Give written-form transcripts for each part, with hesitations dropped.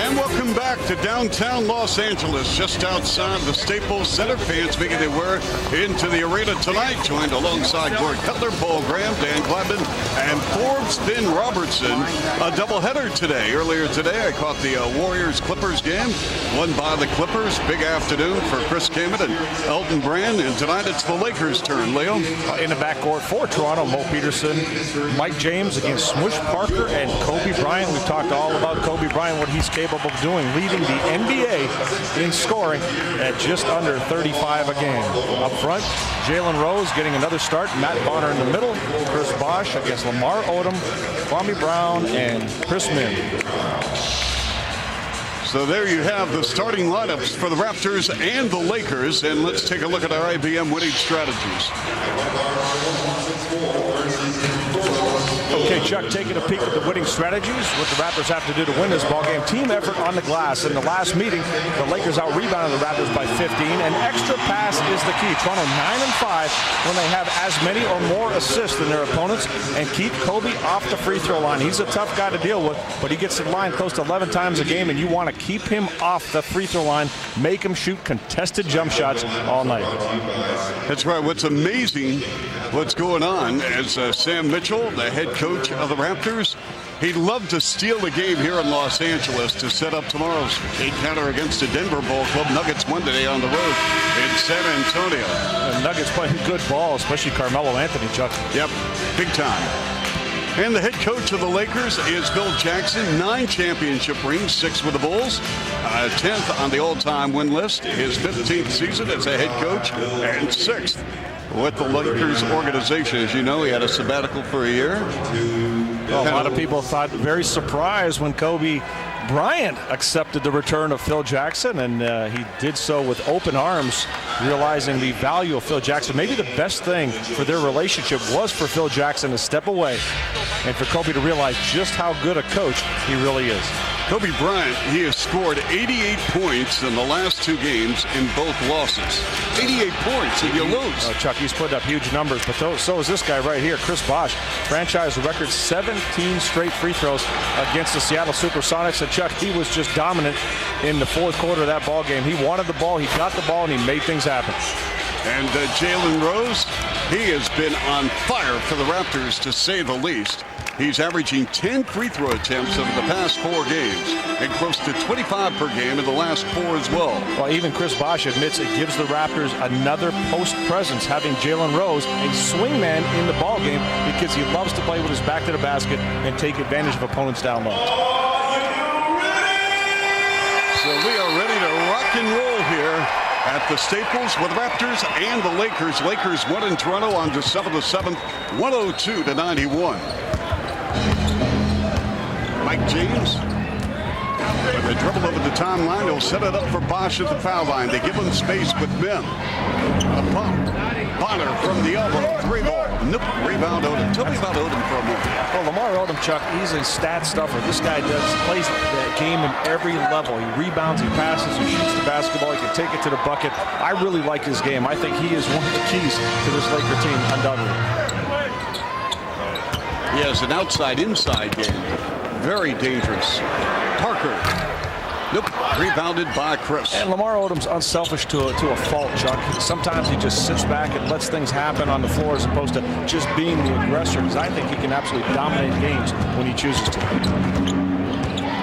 And welcome back to downtown Los Angeles, just outside the Staples Center. Fans making their way into the arena tonight, joined alongside Gord Cutler, Paul Graham, Dan Gladman, and Forbes Finn Robertson. A doubleheader today. Earlier today, I caught the Warriors-Clippers game, won by the Clippers. Big afternoon for Chris Kamen and Elton Brand, and tonight it's the Lakers' turn. Leo? In the backcourt for Toronto, Mo Peterson, Mike James against Smush Parker, and Kobe Bryant. We've talked all about Kobe Bryant, what he's capable of doing, leading the NBA in scoring at just under 35 a game. Up front, Jalen Rose getting another start. Matt Bonner in the middle. Chris Bosh against Lamar Odom, Kwame Brown, and Chris Min. So there you have the starting lineups for the Raptors and the Lakers. And let's take a look at our IBM winning strategies. Okay, Chuck, taking a peek at the winning strategies, what the Raptors have to do to win this ballgame. Team effort on the glass. In the last meeting, the Lakers out-rebounded the Raptors by 15. An extra pass is the key. Toronto 9-5 when they have as many or more assists than their opponents, and keep Kobe off the free throw line. He's a tough guy to deal with, but he gets to the line close to 11 times a game, and you want to keep him off the free throw line, make him shoot contested jump shots all night. That's right. What's amazing, what's going on, as Sam Mitchell, the head coach of the Raptors, he'd love to steal the game here in Los Angeles to set up tomorrow's encounter against the Denver Ball Club. Nuggets won today on the road in San Antonio. The Nuggets playing good ball, especially Carmelo Anthony, Chuck. Yep, big time. And the head coach of the Lakers is Phil Jackson. 9 championship rings, 6 with the Bulls. 10th on the all-time win list. His 15th season as a head coach, and 6th with the Lakers organization. As you know, he had a sabbatical for a year. Well, a lot of people thought, very surprised when Kobe Bryant accepted the return of Phil Jackson, and he did so with open arms, realizing the value of Phil Jackson. Maybe the best thing for their relationship was for Phil Jackson to step away and for Kobe to realize just how good a coach he really is. Kobe Bryant, he has scored 88 points in the last 2 games in both losses. 88 points and you lose. Oh, Chuck, he's putting up huge numbers, but so is this guy right here, Chris Bosh. Franchise record 17 straight free throws against the Seattle Supersonics. And Chuck, he was just dominant in the 4th quarter of that ball game. He wanted the ball, he got the ball, and he made things happen. And Jalen Rose, he has been on fire for the Raptors, to say the least. He's averaging 10 free throw attempts over the past 4 games, and close to 25 per game in the last 4 as well. Well, even Chris Bosh admits it gives the Raptors another post presence, having Jalen Rose a swingman in the ballgame, because he loves to play with his back to the basket and take advantage of opponents down low. So we are ready to rock and roll here at the Staples with Raptors and the Lakers. Lakers won in Toronto on December the 7th, 102-91. Mike James, with a dribble over the timeline, he'll set it up for Bosh at the foul line. They give him space with Mim. A pump. Bonner from the elbow. 3-ball. Nope. Rebound Odom. Tell me about Odom for a moment. Well, Lamar Odom, Chuck, he's a stat stuffer. This guy plays the game in every level. He rebounds, he passes, he shoots the basketball, he can take it to the bucket. I really like his game. I think he is one of the keys to this Laker team, undoubtedly. He has an outside-inside game. Very dangerous. Parker. Nope. Rebounded by Chris. And Lamar Odom's unselfish to a fault, Chuck. Sometimes he just sits back and lets things happen on the floor as opposed to just being the aggressor, because I think he can absolutely dominate games when he chooses to.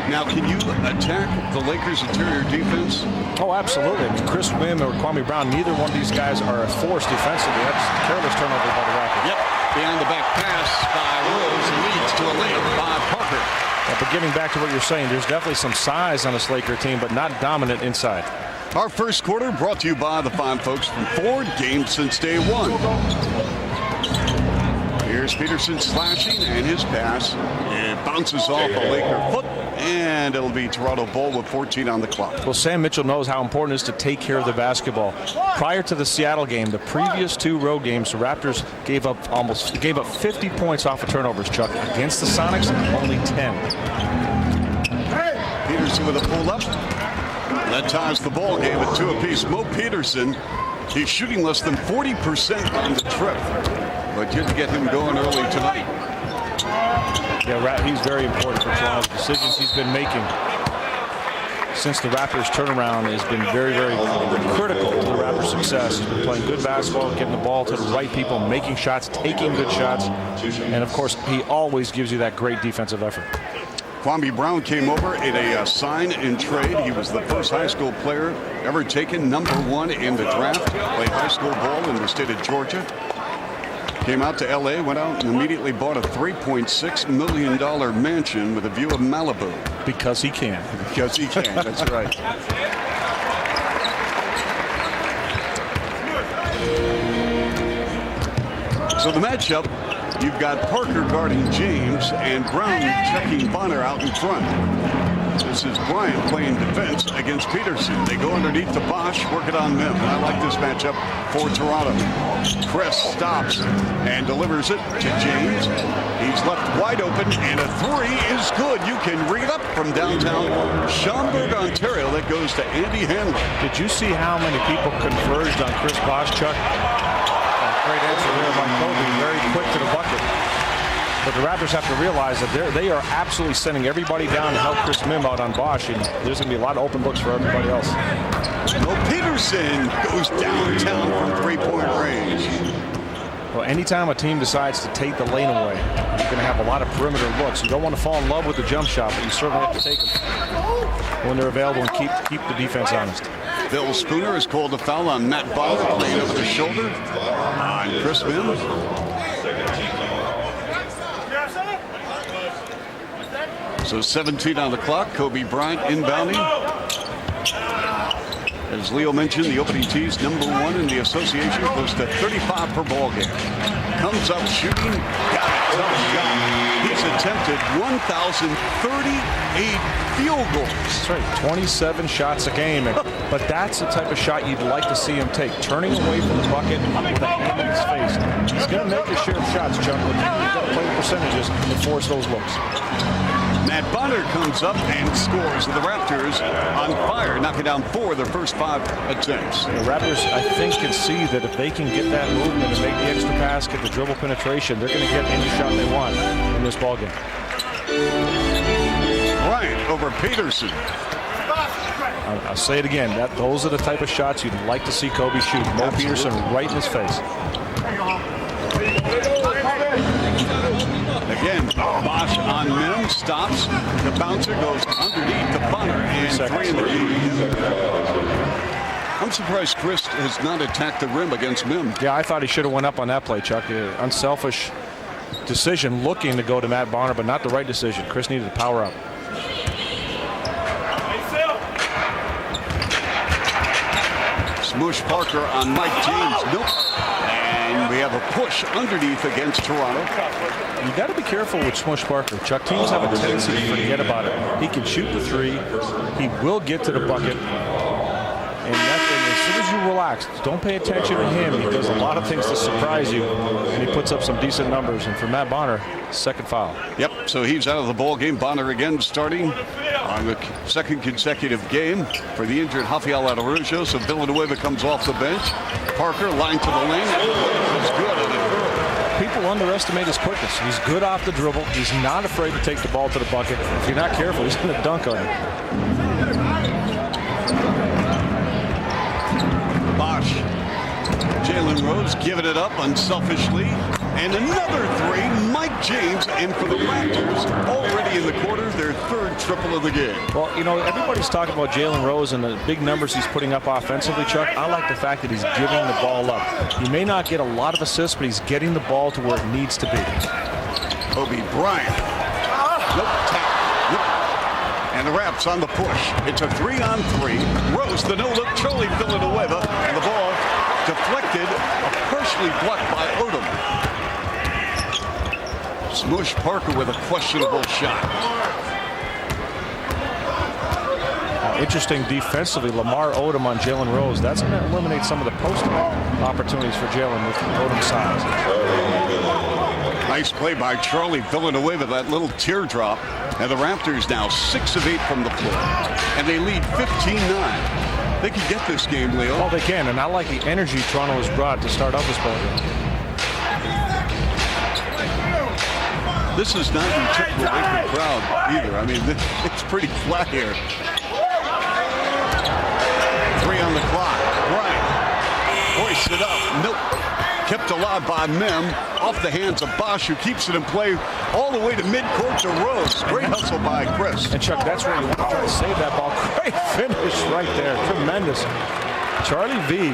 Now, can you attack the Lakers' interior defense? Oh, absolutely. I mean, Chris Wim or Kwame Brown, neither one of these guys are a force defensively. That's careless turnover by the Raptors. Yep. Behind the back pass by Rose leads to a layup by Parker. Yeah, but getting back to what you're saying, there's definitely some size on this Laker team, but not dominant inside. Our first quarter brought to you by the fine folks from Ford, game since day 1. Here's Peterson slashing, and his pass. It bounces off a Laker foot, and it'll be Toronto ball with 14 on the clock. Well, Sam Mitchell knows how important it is to take care of the basketball. Prior to the Seattle game, the previous 2 road games, the Raptors gave up 50 points off of turnovers, Chuck. Against the Sonics, only 10. Peterson with a pull-up. That ties the ball game at 2 apiece. Mo Peterson, he's shooting less than 40% on the trip, but did get him going early tonight. Yeah, he's very important for Toronto's decisions he's been making. since the Raptors' turnaround has been very, very critical to the Raptors' success. He's been playing good basketball, getting the ball to the right people, making shots, taking good shots, and of course, he always gives you that great defensive effort. Kwame Brown came over in a sign and trade. He was the first high school player ever taken #1 in the draft. Played high school ball in the state of Georgia. Came out to L.A., went out and immediately bought a $3.6 million mansion with a view of Malibu. Because he can. Because he can, that's right. So the matchup, you've got Parker guarding James and Brown checking Bonner out in front. This is Bryant playing defense against Peterson. They go underneath to Bosch, work it on Mim. I like this matchup for Toronto. Chris stops and delivers it to James. He's left wide open, and a three is good. You can ring it up from downtown Schaumburg, Ontario. That goes to Andy Handler. Did you see how many people converged on Chris Bosch, Chuck? Great answer there by Kobe, very quick to the bucket. But the Raptors have to realize that they are absolutely sending everybody down to help Chris Mim out on Bosch, and there's going to be a lot of open looks for everybody else. Well, Peterson goes downtown from three-point range. Well, anytime a team decides to take the lane away, you're going to have a lot of perimeter looks. You don't want to fall in love with the jump shot, but you certainly have to take them when they're available and keep the defense honest. Bill Spooner has called a foul on Matt Bonner, playing over the shoulder on Chris Mim. So 17 on the clock. Kobe Bryant inbounding. As Leo mentioned, the opening tee's #1 in the association, close to 35 per ball game. Comes up shooting, got it, tough shot. He's attempted 1,038 field goals. That's right, 27 shots a game. But that's the type of shot you'd like to see him take. Turning away from the bucket with a hand in his face. He's going to make his share of shots, Chuck, but he's got to play the percentages to force those looks. Matt Bonner comes up and scores. The Raptors on fire, knocking down 4 of their first 5 attempts. The Raptors, I think, can see that if they can get that movement and make the extra pass, get the dribble penetration, they're going to get any shot they want in this ballgame. Bryant over Peterson. I'll say it again. Those are the type of shots you'd like to see Kobe shoot. Mo Peterson right in his face. Again, Bosch on Mim, stops. The bouncer goes underneath the Bonner, and 3 in the lead. I'm surprised Chris has not attacked the rim against Mim. Yeah, I thought he should have went up on that play, Chuck. Unselfish decision looking to go to Matt Bonner, but not the right decision. Chris needed to power up. Smush Parker on Mike James. Nope. And we have a push underneath against Toronto. You got to be careful with Smush Parker. Chuck, teams have a tendency to forget about it. He can shoot the three. He will get to the bucket. And as soon as you relax, don't pay attention to him. He does a lot of things to surprise you, and he puts up some decent numbers. And for Matt Bonner, second foul. Yep, so he's out of the ball game. Bonner again starting on the second consecutive game for the injured Rafael Araujo. So Villanueva comes off the bench. Parker line to the lane. That's good. People underestimate his quickness. He's good off the dribble. He's not afraid to take the ball to the bucket. If you're not careful, he's going to dunk on you. Bosch. Jalen Rose giving it up unselfishly. And another three. Mike James. And for the Raptors, already in the quarter, their third triple of the game. Well, you know, everybody's talking about Jalen Rose and the big numbers he's putting up offensively, Chuck. I like the fact that he's giving the ball up. He may not get a lot of assists, but he's getting the ball to where it needs to be. Kobe Bryant. Nope, tap. Nope. And the Raps on the push. It's a 3-on-3. Rose, the no-look, Charlie Villanueva, and the ball deflected, partially blocked by Odom. Smush Parker with a questionable shot. Interesting defensively, Lamar Odom on Jalen Rose. That's going to eliminate some of the post opportunities for Jalen with Odom's size. Nice play by Charlie Villanueva, that little teardrop. And the Raptors now 6 of 8 from the floor. And they lead 15-9. They can get this game, Leo. Oh, they can, and I like the energy Toronto has brought to start off this ball game. This is not your typical Laker crowd either. I mean, it's pretty flat here. the clock. Bryant hoists it up. Nope. Kept alive by Mem. Off the hands of Bosch, who keeps it in play all the way to midcourt to Rose. Great hustle by Chris. And Chuck, that's where you want to try to save that ball. Great finish right there. Tremendous. Charlie V.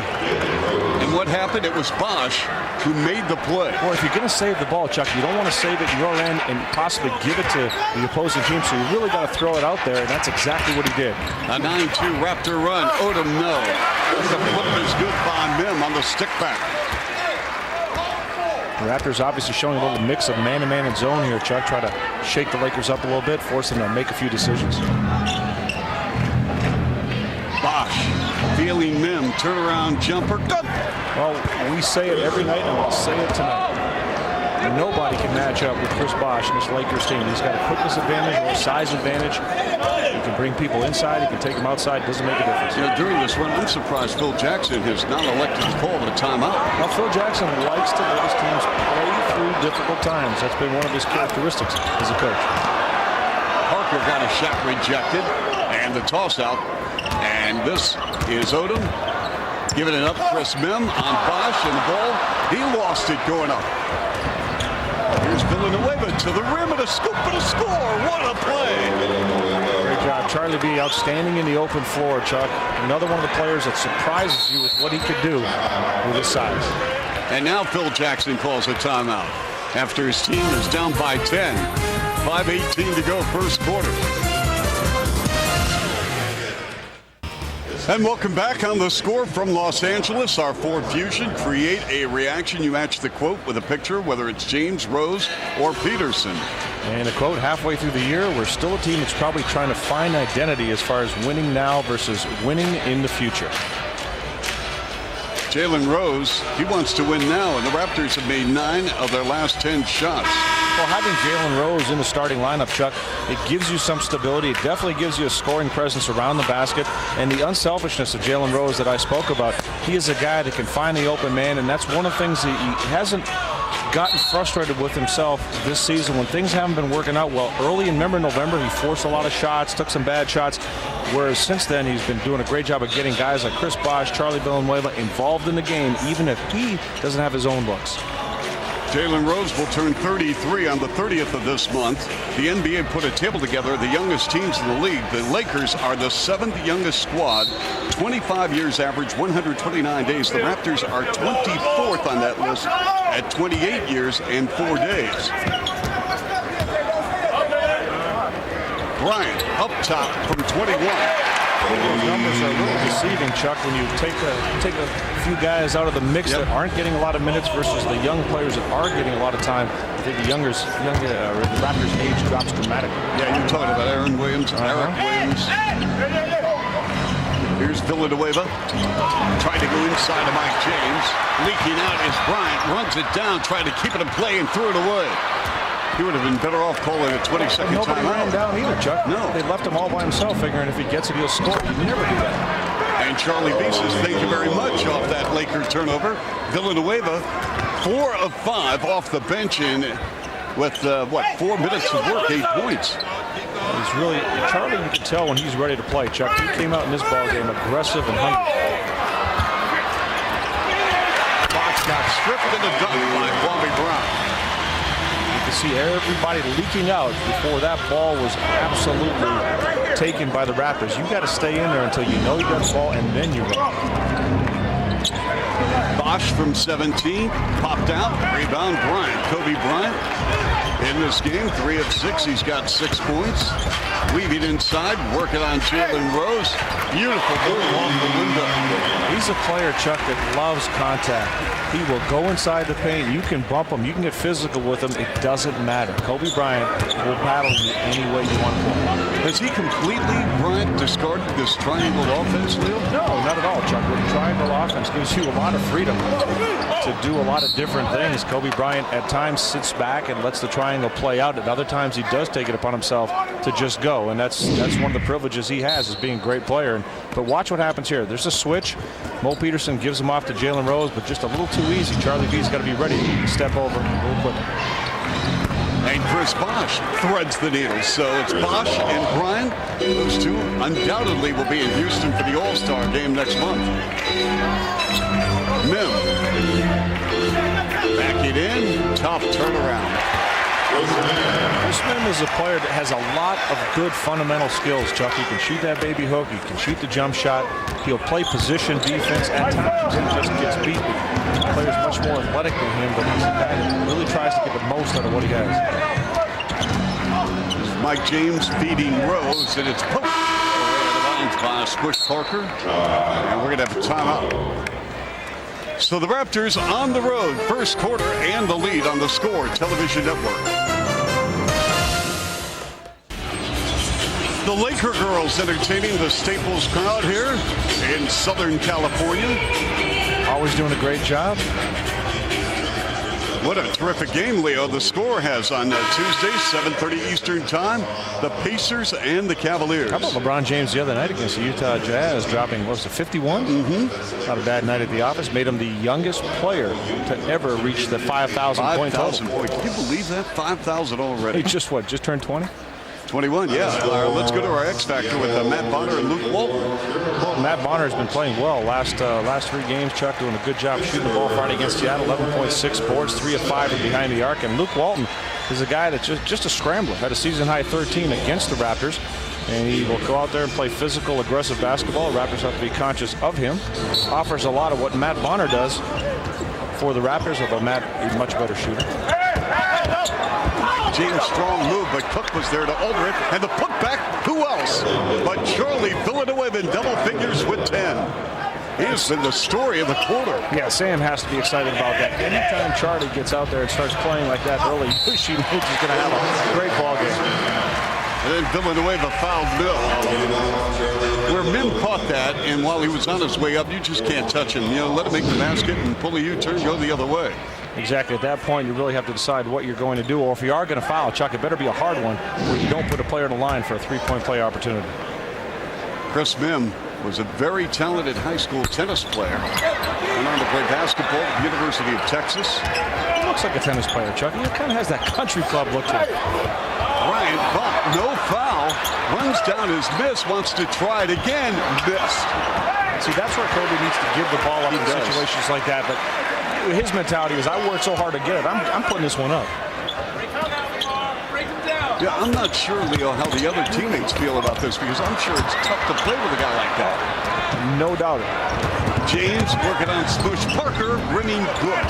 And what happened? It was Bosch who made the play. Well, if you're going to save the ball, Chuck, you don't want to save it in your end and possibly give it to the opposing team. So you really got to throw it out there, and that's exactly what he did. A 9-2 Raptor run. Odom, no. The flip is good by Mem on the stick back. The Raptors obviously showing a little mix of man-to-man and zone here, Chuck. Try to shake the Lakers up a little bit, force them to make a few decisions. Bosch feeling Mem. Turnaround jumper. Good. Well, we say it every night, and we'll say it tonight. Nobody can match up with Chris Bosch and this Lakers team. He's got a quickness advantage or a size advantage. He can bring people inside. He can take them outside. Doesn't make a difference. You know, during this run, I'm surprised Phil Jackson has not elected to call a timeout. Well, Phil Jackson likes to let his teams play through difficult times. That's been one of his characteristics as a coach. Parker got a shot rejected, and the toss out. And this is Odom giving it up. Chris Mem on Bosch, and the ball, he lost it going up. Here's Villanueva to the rim, and a scoop and a score. What a play. Great job. Charlie B. outstanding in the open floor, Chuck. Another one of the players that surprises you with what he could do with his size. And now Phil Jackson calls a timeout after his team is down by 10. 5:18 to go, first quarter. And welcome back on The Score from Los Angeles. Our Ford Fusion. Create a reaction. You match the quote with a picture, whether it's James, Rose, or Peterson. And a quote, halfway through the year, we're still a team that's probably trying to find identity as far as winning now versus winning in the future. Jalen Rose, he wants to win now, and the Raptors have made 9 of their last 10 shots. Well, having Jalen Rose in the starting lineup, Chuck, it gives you some stability. It definitely gives you a scoring presence around the basket. And the unselfishness of Jalen Rose that I spoke about, he is a guy that can find the open man, and that's one of the things that he hasn't gotten frustrated with himself this season when things haven't been working out well. Early in November, he forced a lot of shots, took some bad shots, whereas since then he's been doing a great job of getting guys like Chris Bosh, Charlie Villanueva involved in the game, even if he doesn't have his own looks. Jalen Rose will turn 33 on the 30th of this month. The NBA put a table together, the youngest teams in the league. The Lakers are the 7th youngest squad, 25 years average, 129 days. The Raptors are 24th on that list at 28 years and 4 days. Bryant up top from 21. Those numbers are a little deceiving, Chuck, when you take a few guys out of the mix that aren't getting a lot of minutes versus the young players that are getting a lot of time. I think the Raptors' age drops dramatically. Yeah, you're talking about Aaron Williams, Eric Williams. Here's Villanueva, trying to go inside of Mike James. Leaking out is Bryant, runs it down, trying to keep it in play and threw it away. He would have been better off calling a 20-second timeout. Nobody ran down either, Chuck. No. They left him all by himself, figuring if he gets it, he'll score. You never do that. And Charlie B says thank you very much off that Laker turnover. Villanueva, 4 of 5 off the bench in with, 4 minutes of work, 8 points. He's really, Charlie, you can tell when he's ready to play, Chuck. He came out in this ball game aggressive and hungry. Fox got stripped in the dunk by Bobby Brown. See everybody leaking out before that ball was absolutely taken by the Raptors. You got to stay in there until you know you got the ball, and then you run. Bosch from 17 popped out. Rebound Bryant. Kobe Bryant in this game, 3 of 6. He's got 6 points. Weaving inside, working on Jalen Rose. Beautiful move off the window. He's a player, Chuck, that loves contact. He will go inside the paint. You can bump him. You can get physical with him. It doesn't matter. Kobe Bryant will battle you any way you want to play. Has he completely, Bryant, discarded this triangle offense, Leo? No, not at all, Chuck. The triangle offense gives you a lot of freedom to do a lot of different things. Kobe Bryant at times sits back and lets the triangle play out. At other times, he does take it upon himself to just go. And that's one of the privileges he has as being a great player. But watch what happens here. There's a switch. Mo Peterson gives him off to Jalen Rose, but just a little too easy. Charlie V's got to be ready to step over a little quicker. And Chris Bosch threads the needle. So it's Bosch and Bryant. Those two undoubtedly will be in Houston for the All-Star game next month. Mim. Back it in. Tough turnaround. Chris Mim is a player that has a lot of good fundamental skills, Chuck. He can shoot that baby hook. He can shoot the jump shot. He'll play position defense at times and just gets beat. The player's much more athletic than him, but he's a guy that really tries to get the most out of what he has. Mike James feeding Rose, and it's poked away out of bounds by Squish Parker. And we're going to have a timeout. So the Raptors on the road, first quarter, and the lead on the Score television network. The Laker girls entertaining the Staples crowd here in Southern California. Always doing a great job. What a terrific game, Leo. The Score has on Tuesday, 7:30 Eastern Time, the Pacers and the Cavaliers. How about LeBron James the other night against the Utah Jazz, dropping, what was it, 51? Mm-hmm. Not a bad night at the office. Made him the youngest player to ever reach the 5,000 point total. Can you believe that? 5,000 already. He just turned 20? 21, yeah. Let's go to our X Factor with Matt Bonner and Luke Walton. Well, Matt Bonner has been playing well last 3 games. Chuck doing a good job shooting the ball Friday against Seattle. 11.6 boards, 3 of 5 from behind the arc. And Luke Walton is a guy that's just a scrambler. Had a season-high 13 against the Raptors. And he will go out there and play physical, aggressive basketball. Raptors have to be conscious of him. Offers a lot of what Matt Bonner does for the Raptors, although Matt is a much better shooter. James' strong move, but Cook was there to alter it. And the putback, who else but Charlie Villanueva in double figures with 10. He has been the story of the quarter. Yeah, Sam has to be excited about that. Anytime Charlie gets out there and starts playing like that early, she knows he's going to have a great ball game. And then Villanueva fouled Mill. Where Mim caught that, and while he was on his way up, you just can't touch him. Let him make the basket and pull a U-turn, go the other way. Exactly. At that point, you really have to decide what you're going to do. Or if you are going to foul, Chuck, it better be a hard one where you don't put a player in the line for a three-point play opportunity. Chris Mim was a very talented high school tennis player. Went on to play basketball at the University of Texas. He looks like a tennis player, Chuck. He kind of has that country club look to him. Bryant bumped, no foul. Runs down his miss, wants to try it again. Missed. See, that's where Kobe needs to give the ball up in situations like that. But his mentality is, I worked so hard to get it. I'm putting this one up. Yeah, I'm not sure, Leo, how the other teammates feel about this, because I'm sure it's tough to play with a guy like that. No doubt. James working on Smush. Parker ringing good.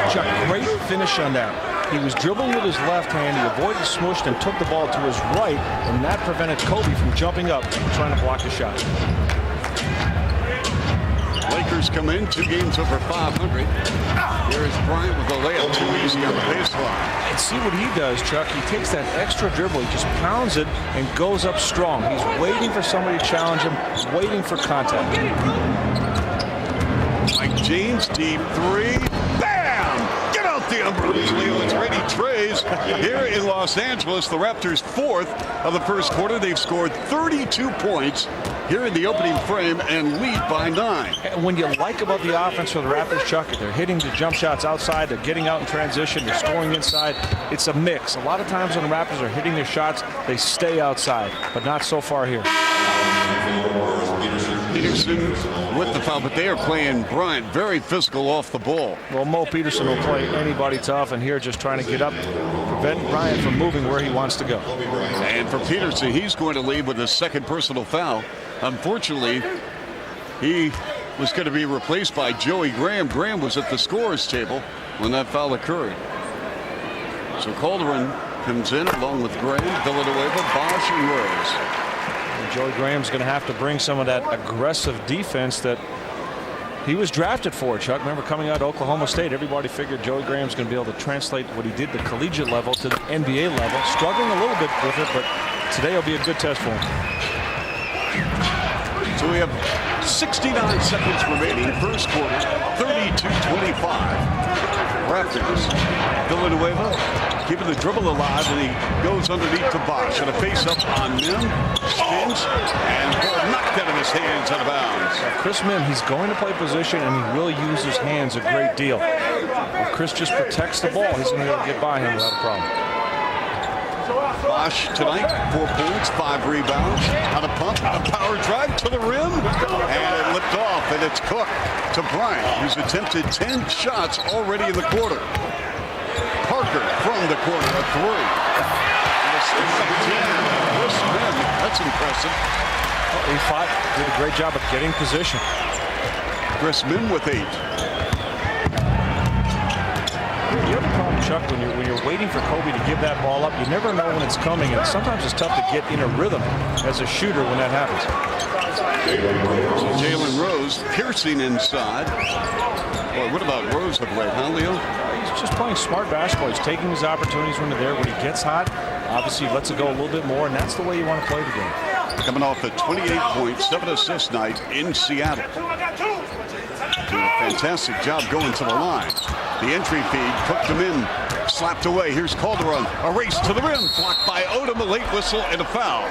Chuck, great finish on that. He was dribbling with his left hand. He avoided Smushed and took the ball to his right, and that prevented Kobe from jumping up and trying to block the shot. Lakers come in 2 games over 500. Here is Bryant with a layup, too easy on the baseline. And see what he does, Chuck. He takes that extra dribble, he just pounds it and goes up strong. He's waiting for somebody to challenge him, waiting for contact. Mike James, deep 3. Bam! Get out the umbrellas, Leo. It's Brady Trays here in Los Angeles. The Raptors' 4th of the first quarter. They've scored 32 points here in the opening frame and lead by 9. And when you like about the offense for the Raptors, Chuck, they're hitting the jump shots outside, they're getting out in transition, they're scoring inside. It's a mix. A lot of times when the Raptors are hitting their shots, they stay outside, but not so far here. Peterson with the foul, but they are playing Bryant very physical off the ball. Well, Mo Peterson will play anybody tough, and here just trying to get up, prevent Bryant from moving where he wants to go. And for Peterson, he's going to leave with his second personal foul. Unfortunately, he was going to be replaced by Joey Graham. Graham was at the scorer's table when that foul occurred. So Calderon comes in along with Graham, Villanueva, Bosch, and Rose. And Joey Graham's going to have to bring some of that aggressive defense that he was drafted for, Chuck. Remember, coming out of Oklahoma State, everybody figured Joey Graham's going to be able to translate what he did at the collegiate level to the NBA level. Struggling a little bit with it, but today will be a good test for him. So we have 69 seconds remaining. First quarter, 32-25. Raptors. Villanueva keeping the dribble alive, and he goes underneath to Bosch. And a face-up on Mim. Spins, and knocked out of his hands out of bounds. Chris Mim, he's going to play position, and he really uses his hands a great deal. If Chris just protects the ball, he's going to be able to get by him without a problem. Bosch tonight, 4 points, 5 rebounds. On a pump, a power drive to the rim, and it lipped off, and it's Cook to Bryant, who's attempted 10 shots already in the quarter. Parker from the corner, a 3. That's impressive. He fought, did a great job of getting position. Chris Mim with 8. You have a problem, Chuck, when you're waiting for Kobe to give that ball up. You never know when it's coming, and sometimes it's tough to get in a rhythm as a shooter when that happens. Jalen Rose piercing inside. Boy, what about Rose of late, huh, Leo? He's just playing smart basketball. He's taking his opportunities when they're there. When he gets hot, obviously he lets it go a little bit more, and that's the way you want to play the game. Coming off a 28-point, 7-assist night in Seattle. Doing a fantastic job going to the line. The entry feed, cooked him in, slapped away. Here's Calderon, a race to the rim, blocked by Odom, a late whistle and a foul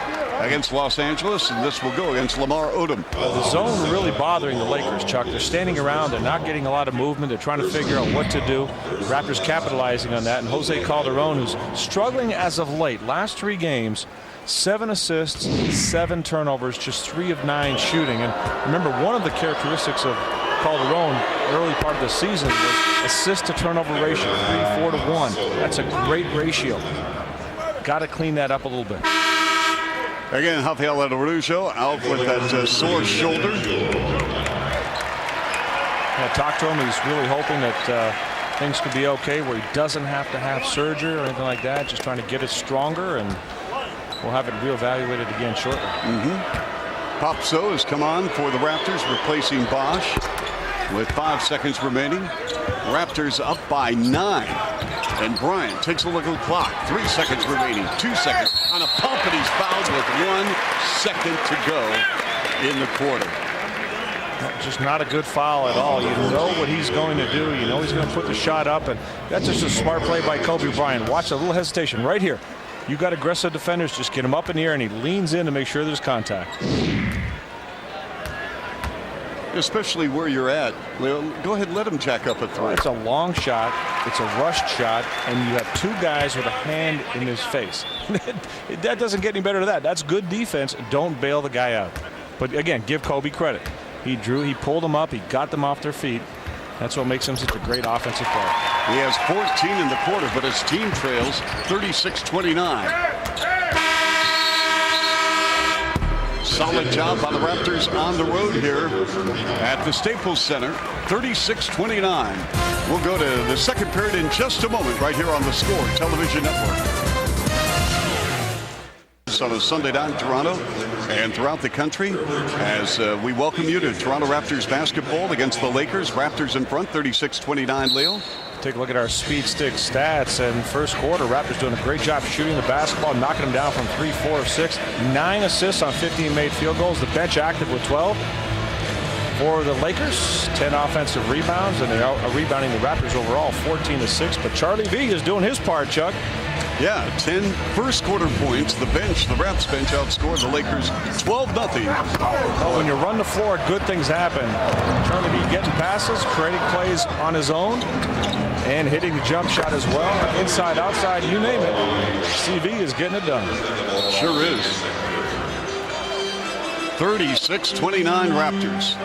against Los Angeles, and this will go against Lamar Odom. The zone really bothering the Lakers, Chuck. They're standing around, they're not getting a lot of movement, they're trying to figure out what to do. The Raptors capitalizing on that, and Jose Calderon, who's struggling as of late. Last 3 games, 7 assists, 7 turnovers, just 3 of 9 shooting. And remember, one of the characteristics of Calderon early part of the season was assist to turnover ratio, 3-4 to 1. That's a great ratio. Got to clean that up a little bit. Again, Rafael Aderujo out with that sore shoulder. I talked to him. He's really hoping that things could be okay, where he doesn't have to have surgery or anything like that. Just trying to get it stronger, and we'll have it reevaluated again shortly. Popso has come on for the Raptors, replacing Bosch with 5 seconds remaining. Raptors up by 9. And Bryant takes a look at the clock. 3 seconds remaining. 2 seconds on a pump, and he's fouled with 1 second to go in the quarter. Just not a good foul at all. You know what he's going to do. You know he's going to put the shot up, and that's just a smart play by Kobe Bryant. Watch a little hesitation right here. You got aggressive defenders, just get him up in the air, and he leans in to make sure there's contact. Especially where you're at. Leo, go ahead and let him jack up a 3. It's a long shot. It's a rushed shot, and you have 2 guys with a hand in his face. That doesn't get any better than that. That's good defense. Don't bail the guy out. But again, give Kobe credit. He pulled them up, he got them off their feet. That's what makes him such a great offensive player. He has 14 in the quarter, but his team trails 36-29. Solid job by the Raptors on the road here at the Staples Center, 36-29. We'll go to the second period in just a moment right here on the Score Television Network. On a Sunday night in Toronto and throughout the country as we welcome you to Toronto Raptors basketball against the Lakers. Raptors in front, 36-29, Leo. Take a look at our speed stick stats. And first quarter, Raptors doing a great job shooting the basketball, knocking them down from 3, 4 of 6. 9 assists on 15 made field goals. The bench active with 12. For the Lakers, 10 offensive rebounds, and they're rebounding the Raptors overall 14-6. But Charlie V is doing his part, Chuck. Yeah, 10 first quarter points. The Raps bench outscored the Lakers 12-0. Oh, when you run the floor, good things happen. Charlie V getting passes, creating plays on his own, and hitting the jump shot as well. Inside, outside, you name it. CV is getting it done. Sure is. 36-29 Raptors.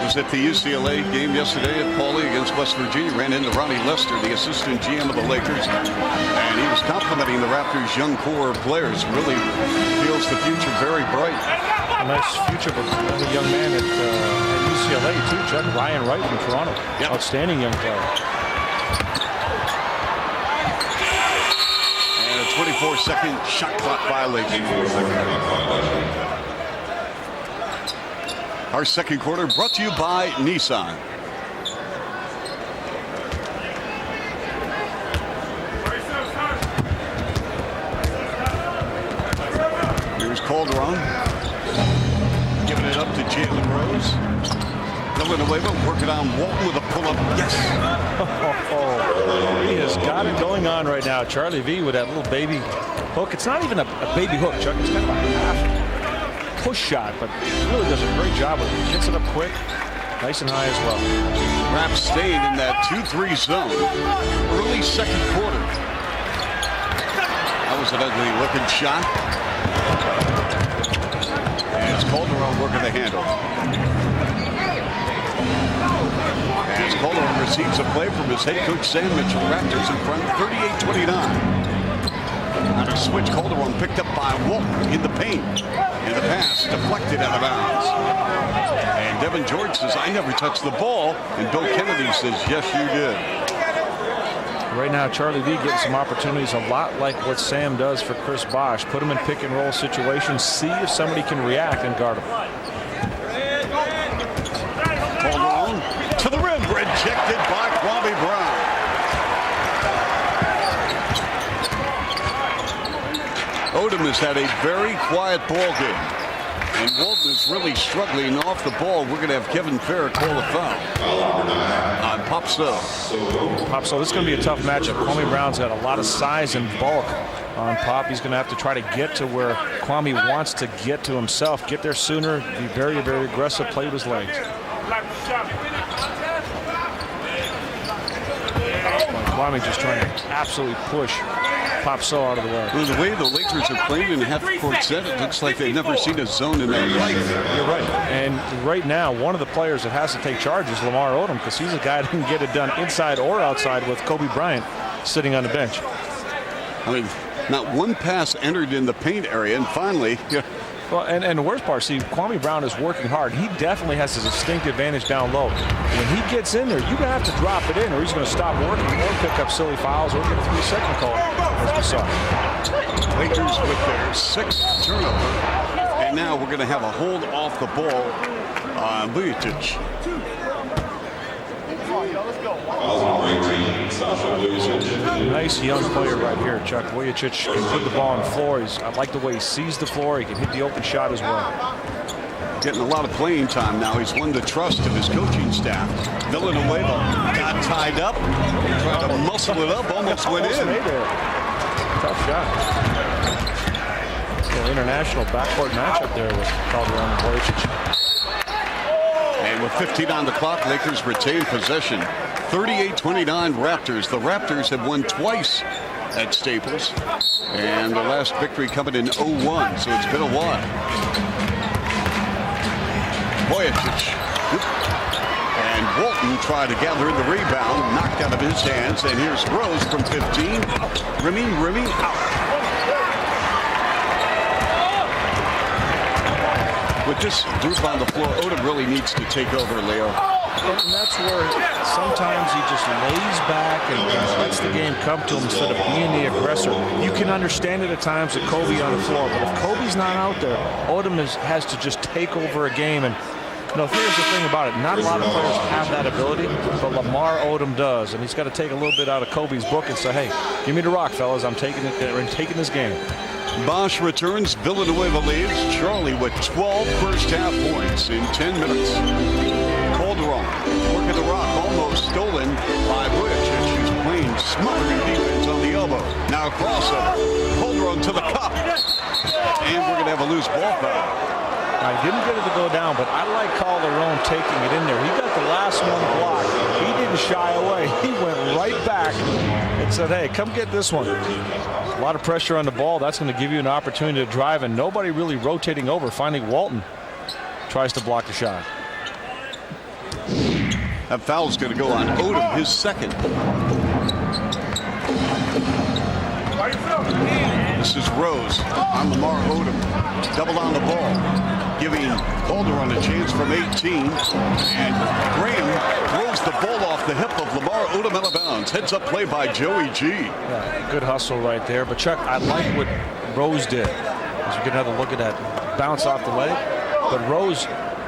Was at the UCLA game yesterday at Pauley against West Virginia. Ran into Ronnie Lester, the assistant GM of the Lakers, and he was complimenting the Raptors' young core of players. Really feels the future very bright. A nice future for a young man at UCLA too, Chuck. Ryan Wright from Toronto. Yep. Outstanding young player. And a 24-second shot clock violation. Our second quarter brought to you by Nissan. Here's Calderon. Giving it up to Jalen Rose. Villanueva working on Walton with a pull-up. Yes. He has got it going on right now. Charlie V with that little baby hook. It's not even a baby hook, Chuck. It's kind of a half push shot, but he really does a great job with it. Gets it up quick, nice and high as well. Raps staying in that 2-3 zone. Early second quarter. Here's an ugly looking shot. And it's Calderon working the handle. As Calderon receives a play from his head coach Sam Mitchell. Raptors in front 38-29. On a switch, Calderon picked up by Walton in the paint. And the pass deflected out of bounds. And Devin George says, I never touched the ball. And Bill Kennedy says, yes, you did. Right now, Charlie Lee getting some opportunities, a lot like what Sam does for Chris Bosh. Put him in pick and roll situations, see if somebody can react and guard him. Calderon to the rim, rejected by Kwame Brown. Odom has had a very quiet ball game. And Walton is really struggling off the ball. We're going to have Kevin Fair call a foul on Popso. Popso, this is going to be a tough matchup. Kwame Brown's got a lot of size and bulk on Pop. He's going to have to try to get to where Kwame wants to get to himself. Get there sooner, be very, very aggressive, play with his legs. Kwame just trying to absolutely push Popso out of the way. Well, the way the Lakers are playing in half-court set, it looks like they've never seen a zone in their life. You're right. And right now, one of the players that has to take charge is Lamar Odom, because he's a guy that can get it done inside or outside with Kobe Bryant sitting on the bench. I mean, not one pass entered in the paint area, and finally... Well, and the worst part, see, Kwame Brown is working hard. He definitely has a distinct advantage down low. When he gets in there, you're going to have to drop it in, or he's going to stop working or pick up silly fouls or get a 3-second call, as we saw. Lakers with their 6th turnover, and now we're going to have a hold off the ball on Vujacic. Nice young player right here, Chuck. Vujacic can put the ball on the floor. I like the way he sees the floor. He can hit the open shot as well. Getting a lot of playing time now. He's won the trust of his coaching staff. Villanueva got tied up, tried to muscle it up, almost went in. Tough shot. International backcourt matchup there with Calderon and Vujacic. And with 15 on the clock, Lakers retain possession. 38-29 Raptors. The Raptors have won twice at Staples. And the last victory coming in 0-1, so it's been a while. Vujacic. And Walton tried to gather in the rebound, knocked out of his hands. And here's Rose from 15. Remy out. With this group on the floor, Odom really needs to take over, Leo. And that's where sometimes he just lays back and lets the game come to him instead of being the aggressor. You can understand it at times with Kobe on the floor, but if Kobe's not out there, Odom has to just take over a game. And you know, here's the thing about it. Not a lot of players have that ability, but Lamar Odom does. And he's got to take a little bit out of Kobe's book and say, hey, give me the rock, fellas. I'm taking it there and taking this game. Bosh returns. Villanueva leads. Charlie with 12 first-half points in 10 minutes. Calderon working the rock, almost stolen by Vujacic, who's playing smothering defense on the elbow. Now a crossover. Calderon to the cup. And we're going to have a loose ball foul. I didn't get it to go down, but I like Calderon taking it in there. He got the last one blocked. He didn't shy away. He went right back and said, hey, come get this one. A lot of pressure on the ball. That's going to give you an opportunity to drive, and nobody really rotating over. Finally, Walton tries to block the shot. That foul's going to go on Odom, his second. This is Rose on Lamar Odom. Double on the ball, giving Calderon a chance from 18. And Graham throws the ball off the hip of Lamar Odom out of bounds. Heads up play by Joey G. Yeah, good hustle right there. But Chuck, I like what Rose did. As you get another look at that bounce off the leg. But Rose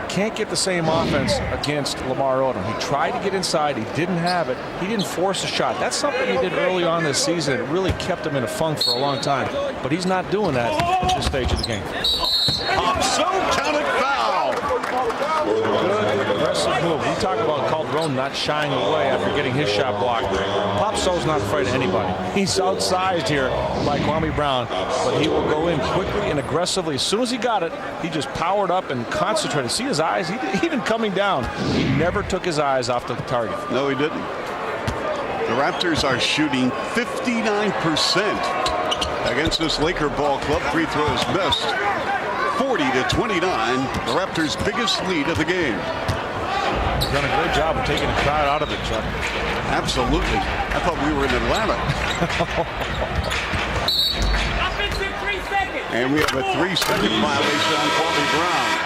can't get the same offense against Lamar Odom. He tried to get inside. He didn't have it. He didn't force a shot. That's something he did early on this season. It really kept him in a funk for a long time. But he's not doing that at this stage of the game. So counted foul. Good aggressive move. We talk about Calderon not shying away after getting his shot blocked. Popso's not afraid of anybody. He's outsized here by Kwame Brown, but he will go in quickly and aggressively. As soon as he got it, he just powered up and concentrated. See his eyes? Even coming down, he never took his eyes off the target. No, he didn't. The Raptors are shooting 59% against this Laker ball club. Free throws missed. 40-29, the Raptors' biggest lead of the game. He's done a great job of taking the crowd out of it, Chuck. Absolutely. I thought we were in Atlanta. And we have a 3-second violation on Kwame Brown.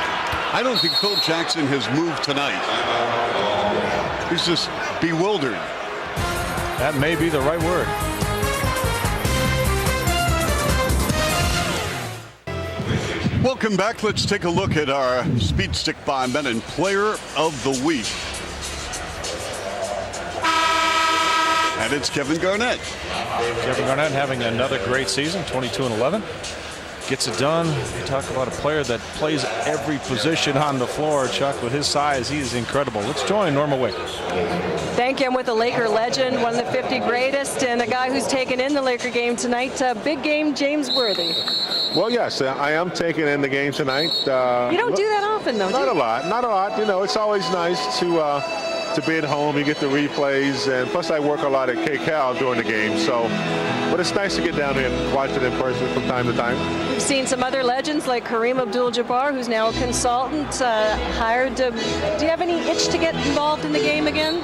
I don't think Phil Jackson has moved tonight. He's just bewildered. That may be the right word. Welcome back. Let's take a look at our Speed Stick by Men and Player of the Week. And it's Kevin Garnett. Kevin Garnett having another great season, 22-11. Gets it done. You talk about a player that plays every position on the floor, Chuck. With his size, he is incredible. Let's join Norma Wick. Thank you. I'm with a Laker legend, one of the 50 greatest, and a guy who's taken in the Laker game tonight. Big game, James Worthy. Well, yes, I am taking in the game tonight. You don't do that often, though, do you? Not a lot. You know, it's always nice to be at home. You get the replays, and plus I work a lot at KCAL during the game. So, but it's nice to get down here and watch it in person from time to time. We've seen some other legends like Kareem Abdul-Jabbar, who's now a consultant, hired. Do you have any itch to get involved in the game again?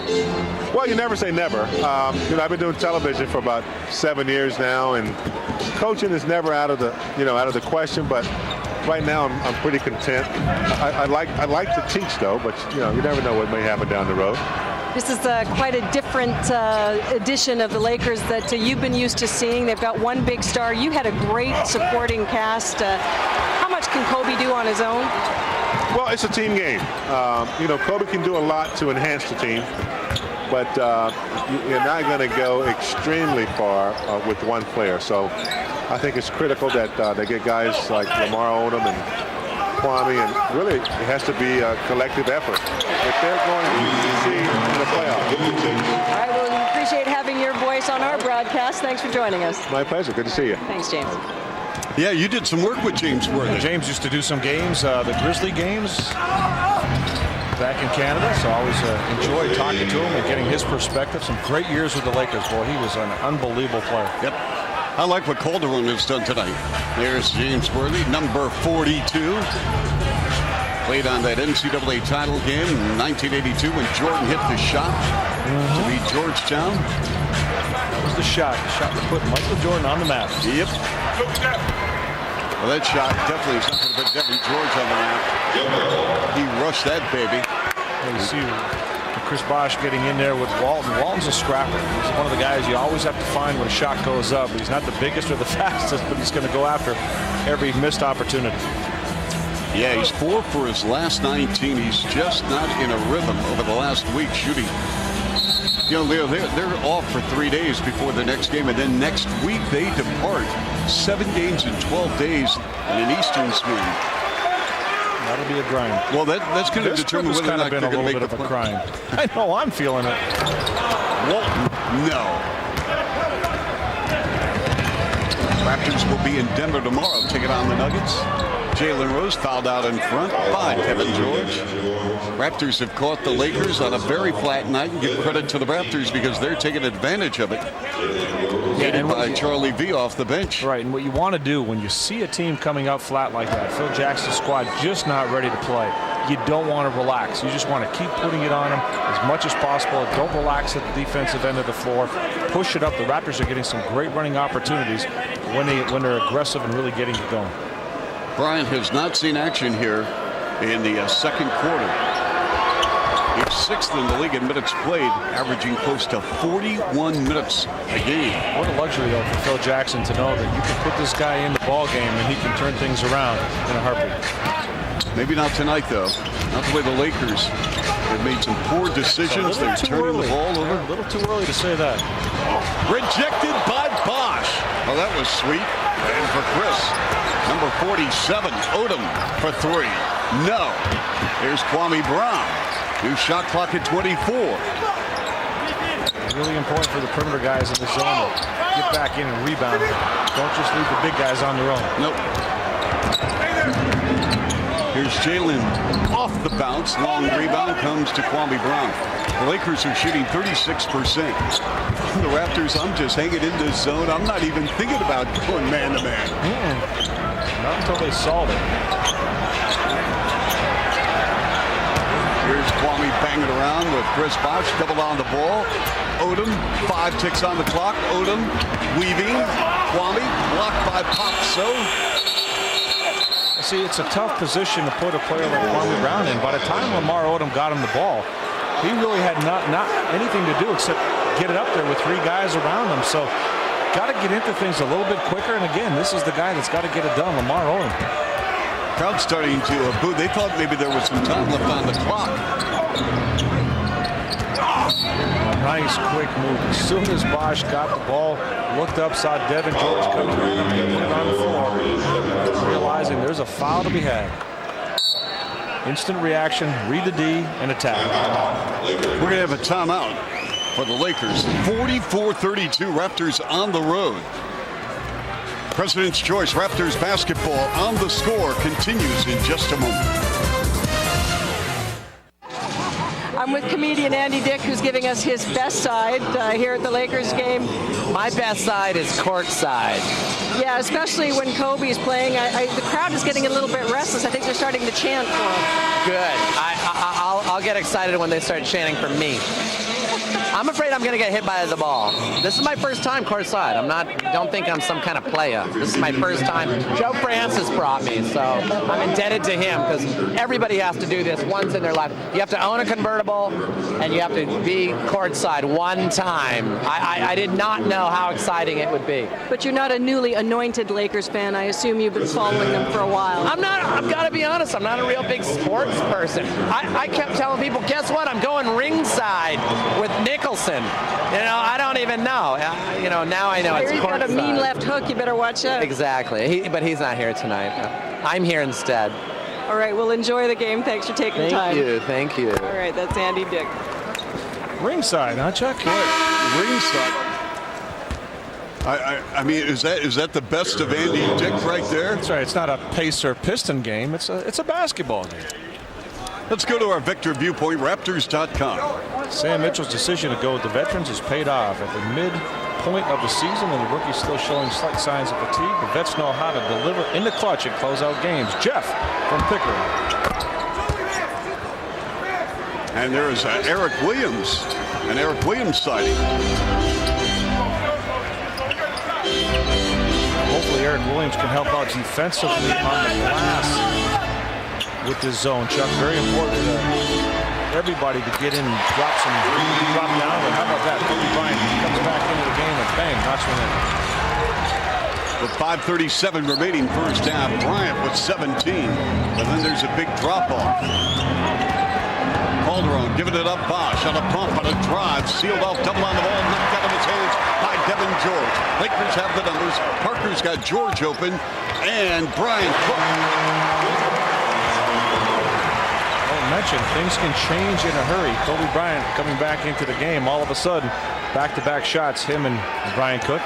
Well, you never say never. I've been doing television for about 7 years now, and coaching is never out of the question. But right now, I'm pretty content. I like to teach though, but you never know what may happen down the road. This is quite a different edition of the Lakers that you've been used to seeing. They've got one big star. You had a great supporting cast. How much can Kobe do on his own? Well, it's a team game. Kobe can do a lot to enhance the team, but you're not going to go extremely far with one player. So I think it's critical that they get guys like Lamar Odom and Kwame, and really it has to be a collective effort if they're going to succeed in the playoffs. All right, well, we appreciate having your voice on our broadcast. Thanks for joining us. My pleasure. Good to see you. Thanks, James. Yeah, you did some work with James Worthy. James used to do some games, the Grizzly games back in Canada, so I always enjoyed talking to him and getting his perspective. Some great years with the Lakers. Boy, he was an unbelievable player. Yep. I like what Calderon has done tonight. There's James Worthy, number 42. Played on that NCAA title game in 1982 when Jordan hit the shot to beat Georgetown. That was the shot. The shot that put Michael Jordan on the map. Yep. Well, that shot definitely is not going to put Debbie George on the map. He rushed that baby. You see Chris Bosh getting in there with Walton. Walton's a scrapper. He's one of the guys you always have to find when a shot goes up. He's not the biggest or the fastest, but he's going to go after every missed opportunity. Yeah, he's 4 for his last 19. He's just not in a rhythm over the last week shooting. They're off for 3 days before the next game, and then next week they depart. 7 games in 12 days in an Eastern swing. That'll be a grind. Well, that's going to determine whether or not they're going to make the play. Grind. I know, I'm feeling it. Walton, no. Raptors will be in Denver tomorrow, taking on the Nuggets. Jalen Rose fouled out in front by Kevin George. Raptors have caught the Lakers on a very flat night, and give credit to the Raptors because they're taking advantage of it. Aided by Charlie V off the bench. Right, and what you want to do when you see a team coming out flat like that, Phil Jackson's squad just not ready to play, you don't want to relax. You just want to keep putting it on them as much as possible. Don't relax at the defensive end of the floor. Push it up. The Raptors are getting some great running opportunities when they're aggressive and really getting it going. Bryant has not seen action here in the second quarter. He's 6th in the league in minutes played, averaging close to 41 minutes a game. What a luxury, though, for Phil Jackson to know that you can put this guy in the ball game and he can turn things around in a heartbeat. Maybe not tonight, though. Not the way the Lakers have made some poor decisions. They're turning the ball over. A little too early to say that. Rejected by Bosh. Oh, that was sweet. And for Chris, number 47, Odom for 3. No. Here's Kwame Brown. New shot clock at 24. Really important for the perimeter guys in the zone to get back in and rebound. Don't just leave the big guys on their own. Nope. Here's Jalen off the bounce. Long rebound comes to Kwame Brown. The Lakers are shooting 36%. The Raptors, I'm just hanging in this zone. I'm not even thinking about going man-to-man. Not until they solve it. Here's Kwame banging around with Chris Bosh. Double on the ball. Odom, 5 ticks on the clock. Odom weaving. Kwame blocked by Popso. See, it's a tough position to put a player like Kwame Brown in. By the time Lamar Odom got him the ball, he really had not anything to do except get it up there with 3 guys around him. So, got to get into things a little bit quicker. And again, this is the guy that's got to get it done, Lamar Odom. Crowd starting to boo. They thought maybe there was some time left on the clock. Nice quick move. As soon as Bosh got the ball, looked up, saw Devin George coming around and put it on the floor, realizing there's a foul to be had. Instant reaction, read the D, and attack. We're going to have a timeout for the Lakers. 44-32, Raptors on the road. President's Choice Raptors basketball on the score continues in just a moment. I'm with comedian Andy Dick, who's giving us his best side here at the Lakers game. My best side is court side. Yeah, especially when Kobe's playing. The crowd is getting a little bit restless. I think they're starting to chant for him. Good. I'll get excited when they start chanting for me. I'm afraid I'm going to get hit by the ball. This is my first time courtside. Don't think I'm some kind of player. This is my first time. Joe Francis brought me, so I'm indebted to him because everybody has to do this once in their life. You have to own a convertible, and you have to be courtside one time. I did not know how exciting it would be. But you're not a newly anointed Lakers fan. I assume you've been following them for a while. I'm not. I've got to be honest. I'm not a real big sports person. I kept telling people, guess what? I'm going ringside with Nicholson. I don't even know. Now I know it's courtside. He's got a mean left hook. You better watch out. Exactly. But he's not here tonight. I'm here instead. All right. Well, enjoy the game. Thanks for taking time. Thank you. All right. That's Andy Dick. Ringside, huh, Chuck? Ringside. I mean, is that the best of Andy Dick right there? That's right. It's not a Pacer Piston game. It's a basketball game. Let's go to our Victor Viewpoint, Raptors.com. Sam Mitchell's decision to go with the veterans has paid off. At the midpoint of the season, and the rookie's still showing slight signs of fatigue, the vets know how to deliver in the clutch and close out games. Jeff from Pickering. And there is Eric Williams, an Eric Williams sighting. Hopefully Eric Williams can help out defensively on the glass with this zone, Chuck. Very important to everybody to get in and drop down. But how about that? Kobe Bryant comes back into the game and bang, knocks one in. With 5:37 remaining first half, Bryant with 17. But then there's a big drop-off. Calderon giving it up. Bosh on a pump, on a drive. Sealed off, double on the ball, knocked out of his hands by Devin George. Lakers have the numbers. Parker's got George open. And Bryant mentioned, things can change in a hurry. Kobe Bryant coming back into the game. All of a sudden, back-to-back shots, him and Brian Cook.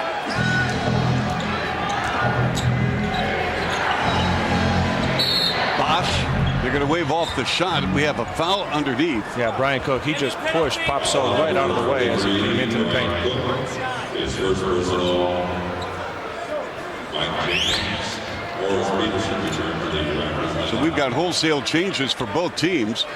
Bosh, they're going to wave off the shot. We have a foul underneath. Yeah, Brian Cook, he just pushed Popso right out of the way as he came into the paint. So we've got wholesale changes for both teams.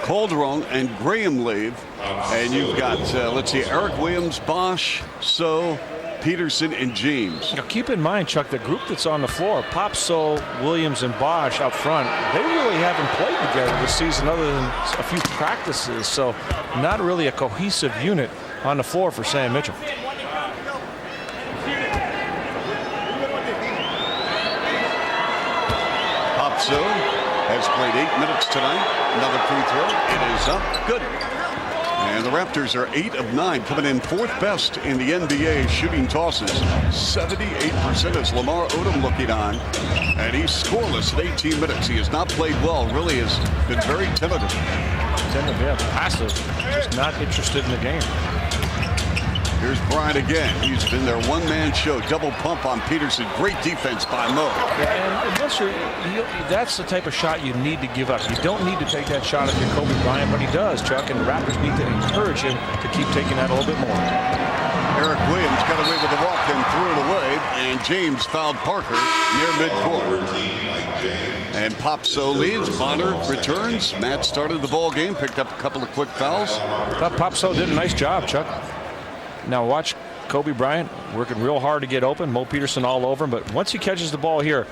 Calderon and Graham leave. And you've got, let's see, Eric Williams, Bosh, So, Peterson, and James. Now keep in mind, Chuck, the group that's on the floor, Popso, Williams, and Bosh up front, they really haven't played together this season other than a few practices. So not really a cohesive unit on the floor for Sam Mitchell. Popso has played 8 minutes tonight. Another free throw. It is up. Good. And the Raptors are 8 of 9, coming in 4th best in the NBA shooting tosses. 78% as Lamar Odom looking on. And he's scoreless at 18 minutes. He has not played well. Really has been very tentative. Yeah, passive. Just not interested in the game. Here's Bryant again. He's been their one-man show. Double pump on Peterson. Great defense by Mo. And unless that's the type of shot you need to give up. You don't need to take that shot if you're Kobe Bryant, but he does, Chuck, and the Raptors need to encourage him to keep taking that a little bit more. Eric Williams got away with the walk and threw it away, and James fouled Parker near midcourt. And Popso leads. Bonner returns. Matt started the ball game, picked up a couple of quick fouls. Thought Popso did a nice job, Chuck. Now watch Kobe Bryant working real hard to get open. Mo Peterson all over him, but once he catches the ball here,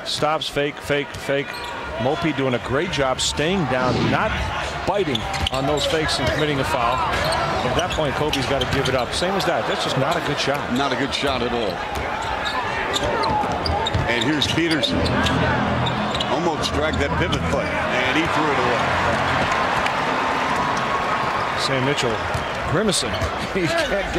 stops, fake, fake, fake. Mo P doing a great job staying down, not biting on those fakes and committing a foul. At that point, Kobe's got to give it up. Same as that. That's just not a good shot. Not a good shot at all. And here's Peterson. Almost dragged that pivot foot, and he threw it away. Sam Mitchell grimacing. He can't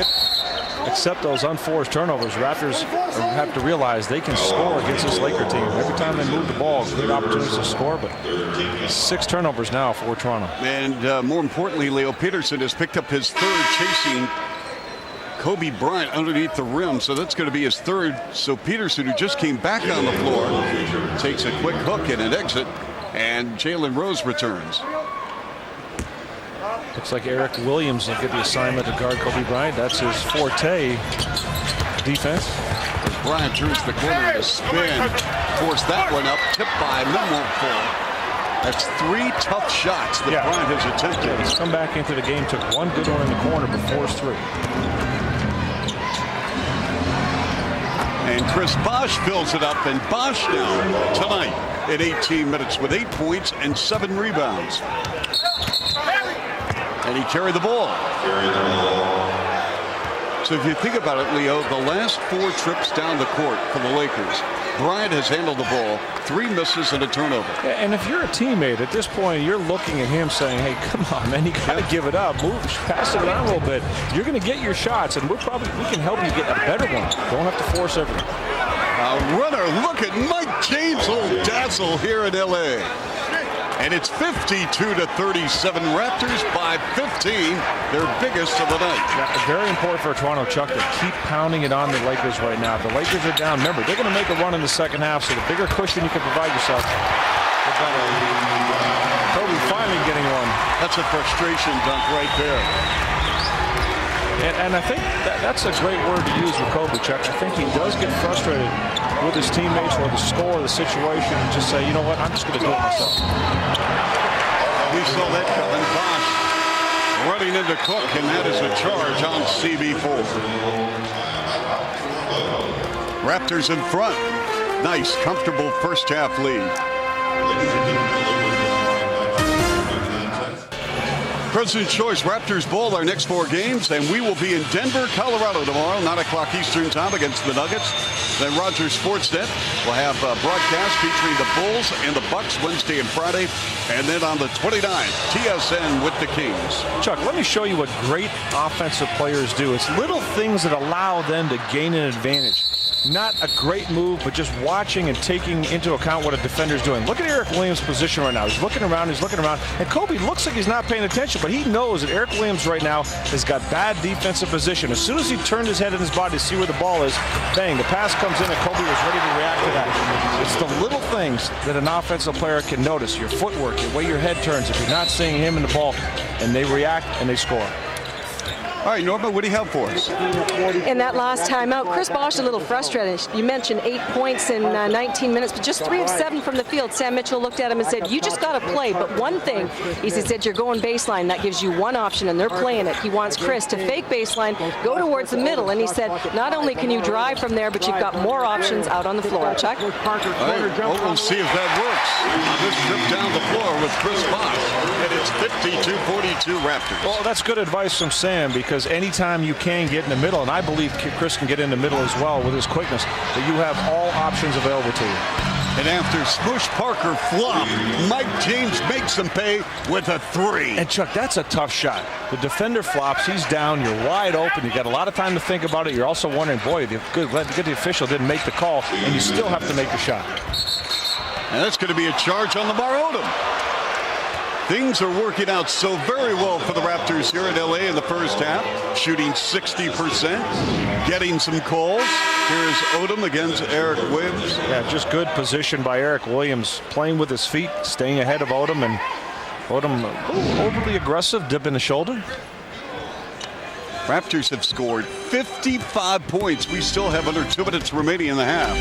accept those unforced turnovers. Raptors have to realize they can score against this Laker team. Every time they move the ball, great opportunities to score, but 6 turnovers now for Toronto. And more importantly, Leo, Peterson has picked up his third chasing Kobe Bryant underneath the rim, so that's going to be his third. So Peterson, who just came back on the floor, takes a quick hook and an exit, and Jalen Rose returns. Looks like Eric Williams will get the assignment to guard Kobe Bryant. That's his forte, defense. As Bryant turns the corner to spin, force that one up, tipped by Memo. That's 3 tough shots that Bryant has attempted. He's come back into the game, took one good one in the corner, but forced 3. And Chris Bosh fills it up, and Bosh now tonight in 18 minutes with 8 points and 7 rebounds. And he carried the ball. So if you think about it, Leo, the last 4 trips down the court for the Lakers, Bryant has handled the ball, 3 misses and a turnover. Yeah, and if you're a teammate at this point, you're looking at him saying, hey, come on, man, you got to give it up. Move, pass it around a little bit. You're going to get your shots, and we can help you get a better one. Don't have to force everything. A runner, look at Mike James' old dazzle here in L.A. And it's 52-37. Raptors by 15, their biggest of the night. Yeah, very important for Toronto, Chuck, to keep pounding it on the Lakers right now. The Lakers are down. Remember, they're going to make a run in the second half, so the bigger cushion you can provide yourself, the better. Kobe finally getting one. That's a frustration dunk right there. And I think that's a great word to use with Kobe, Chuck. I think he does get frustrated with his teammates or the score or the situation and just say, you know what, I'm just going to do it myself. We saw that coming. Bosh running into Cook, and that is a charge on CB4. Raptors in front. Nice, comfortable first half lead. President's Choice Raptors Bowl, our next 4 games, and we will be in Denver, Colorado tomorrow, 9 o'clock Eastern time against the Nuggets. Then Rogers Sportsnet will have a broadcast featuring the Bulls and the Bucks Wednesday and Friday, and then on the 29th, TSN with the Kings. Chuck, let me show you what great offensive players do. It's little things that allow them to gain an advantage. Not a great move, but just watching and taking into account what a defender's doing. Look at Eric Williams' position right now. He's looking around, and Kobe looks like he's not paying attention, but he knows that Eric Williams right now has got bad defensive position. As soon as he turned his head and his body to see where the ball is, bang, the pass comes in, and Kobe was ready to react to that. It's the little things that an offensive player can notice. Your footwork, the way your head turns, if you're not seeing him in the ball, and they react and they score. All right, Norma, what do you have for us? In that last timeout, Chris Bosh a little frustrated. You mentioned 8 points in 19 minutes, but just 3 of 7 from the field. Sam Mitchell looked at him and said, you just got to play. But one thing, he said, you're going baseline. That gives you one option, and they're playing it. He wants Chris to fake baseline, go towards the middle. And he said, not only can you drive from there, but you've got more options out on the floor. Chuck? All right, well, we'll see if that works. This trip down the floor with Chris Bosh. And it's 52-42 Raptors. Well, that's good advice from Sam, because anytime you can get in the middle, and I believe Chris can get in the middle as well with his quickness, that you have all options available to you. And after Smoosh Parker flop, Mike James makes him pay with a 3. And Chuck, that's a tough shot. The defender flops, he's down, you're wide open, you got a lot of time to think about it. You're also wondering, boy, the official didn't make the call, and you still have to make the shot. And that's going to be a charge on Lamar Odom. Things are working out so very well for the Raptors here in LA in the first half, shooting 60%, getting some calls. Here's Odom against Eric Williams. Yeah, just good position by Eric Williams, playing with his feet, staying ahead of Odom, and Odom overly aggressive, dipping the shoulder. Raptors have scored 55 points. We still have under 2 minutes remaining in the half.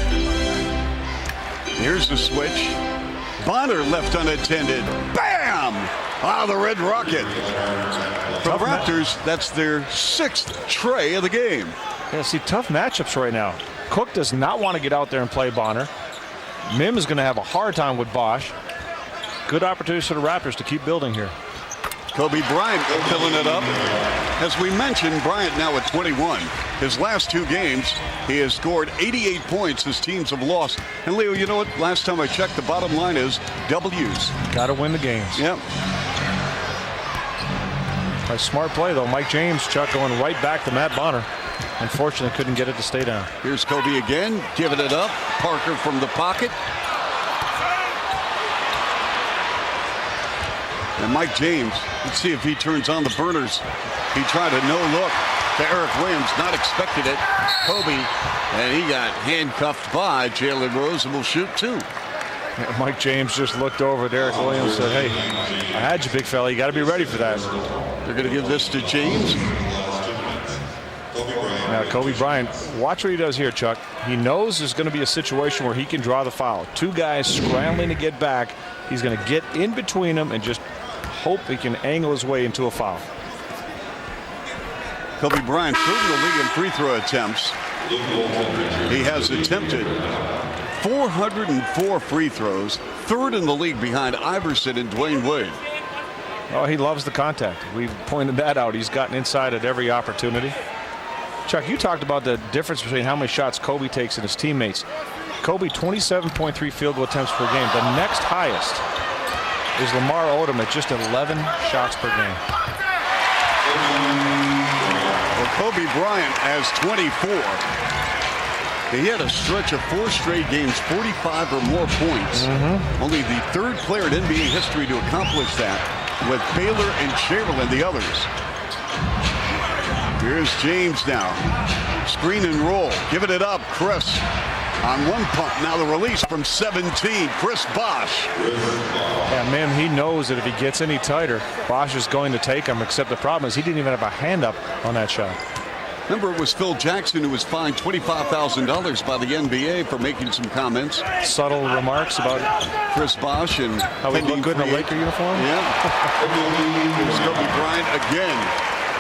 Here's the switch. Bonner left unattended. Bam! Ah, the Red Rocket. For the Raptors, that's their 6th tray of the game. Yeah, see, tough matchups right now. Cook does not want to get out there and play Bonner. Mim is going to have a hard time with Bosch. Good opportunities for the Raptors to keep building here. Kobe Bryant filling it up. As we mentioned, Bryant now at 21. His last 2 games, he has scored 88 points. His teams have lost. And Leo, you know what? Last time I checked, the bottom line is W's. Got to win the games. Yep. A smart play, though. Mike James, Chuck, going right back to Matt Bonner. Unfortunately, couldn't get it to stay down. Here's Kobe again, giving it up. Parker from the pocket. And Mike James, let's see if he turns on the burners. He tried a no-look to Eric Williams, not expected it. Kobe, and he got handcuffed by Jalen Rose and will shoot 2. Yeah, Mike James just looked over at Eric Williams and said, hey, I had you, big fella. You got to be ready for that. They're going to give this to James. Now, Kobe Bryant, watch what he does here, Chuck. He knows there's going to be a situation where he can draw the foul. 2 guys scrambling to get back. He's going to get in between them and just hope he can angle his way into a foul. Kobe Bryant, 3rd in the league in free throw attempts. He has attempted 404 free throws, 3rd in the league behind Iverson and Dwayne Wade. Oh, he loves the contact. We've pointed that out. He's gotten inside at every opportunity. Chuck, you talked about the difference between how many shots Kobe takes and his teammates. Kobe, 27.3 field goal attempts per game. The next highest is Lamar Odom at just 11 shots per game. Well, Kobe Bryant has 24. He had a stretch of 4 straight games, 45 or more points. Only the 3rd player in NBA history to accomplish that, with Baylor and Chamberlain the others. Here's James now. Screen and roll. Giving it up. Chris on one pump. Now the release from 17. Chris Bosch. Yeah, man, he knows that if he gets any tighter, Bosch is going to take him, except the problem is he didn't even have a hand up on that shot. Remember, it was Phil Jackson who was fined $25,000 by the NBA for making some comments. Subtle remarks about Chris Bosch and how he looked good in a Laker uniform. Yeah. Here's Kobe Bryant again.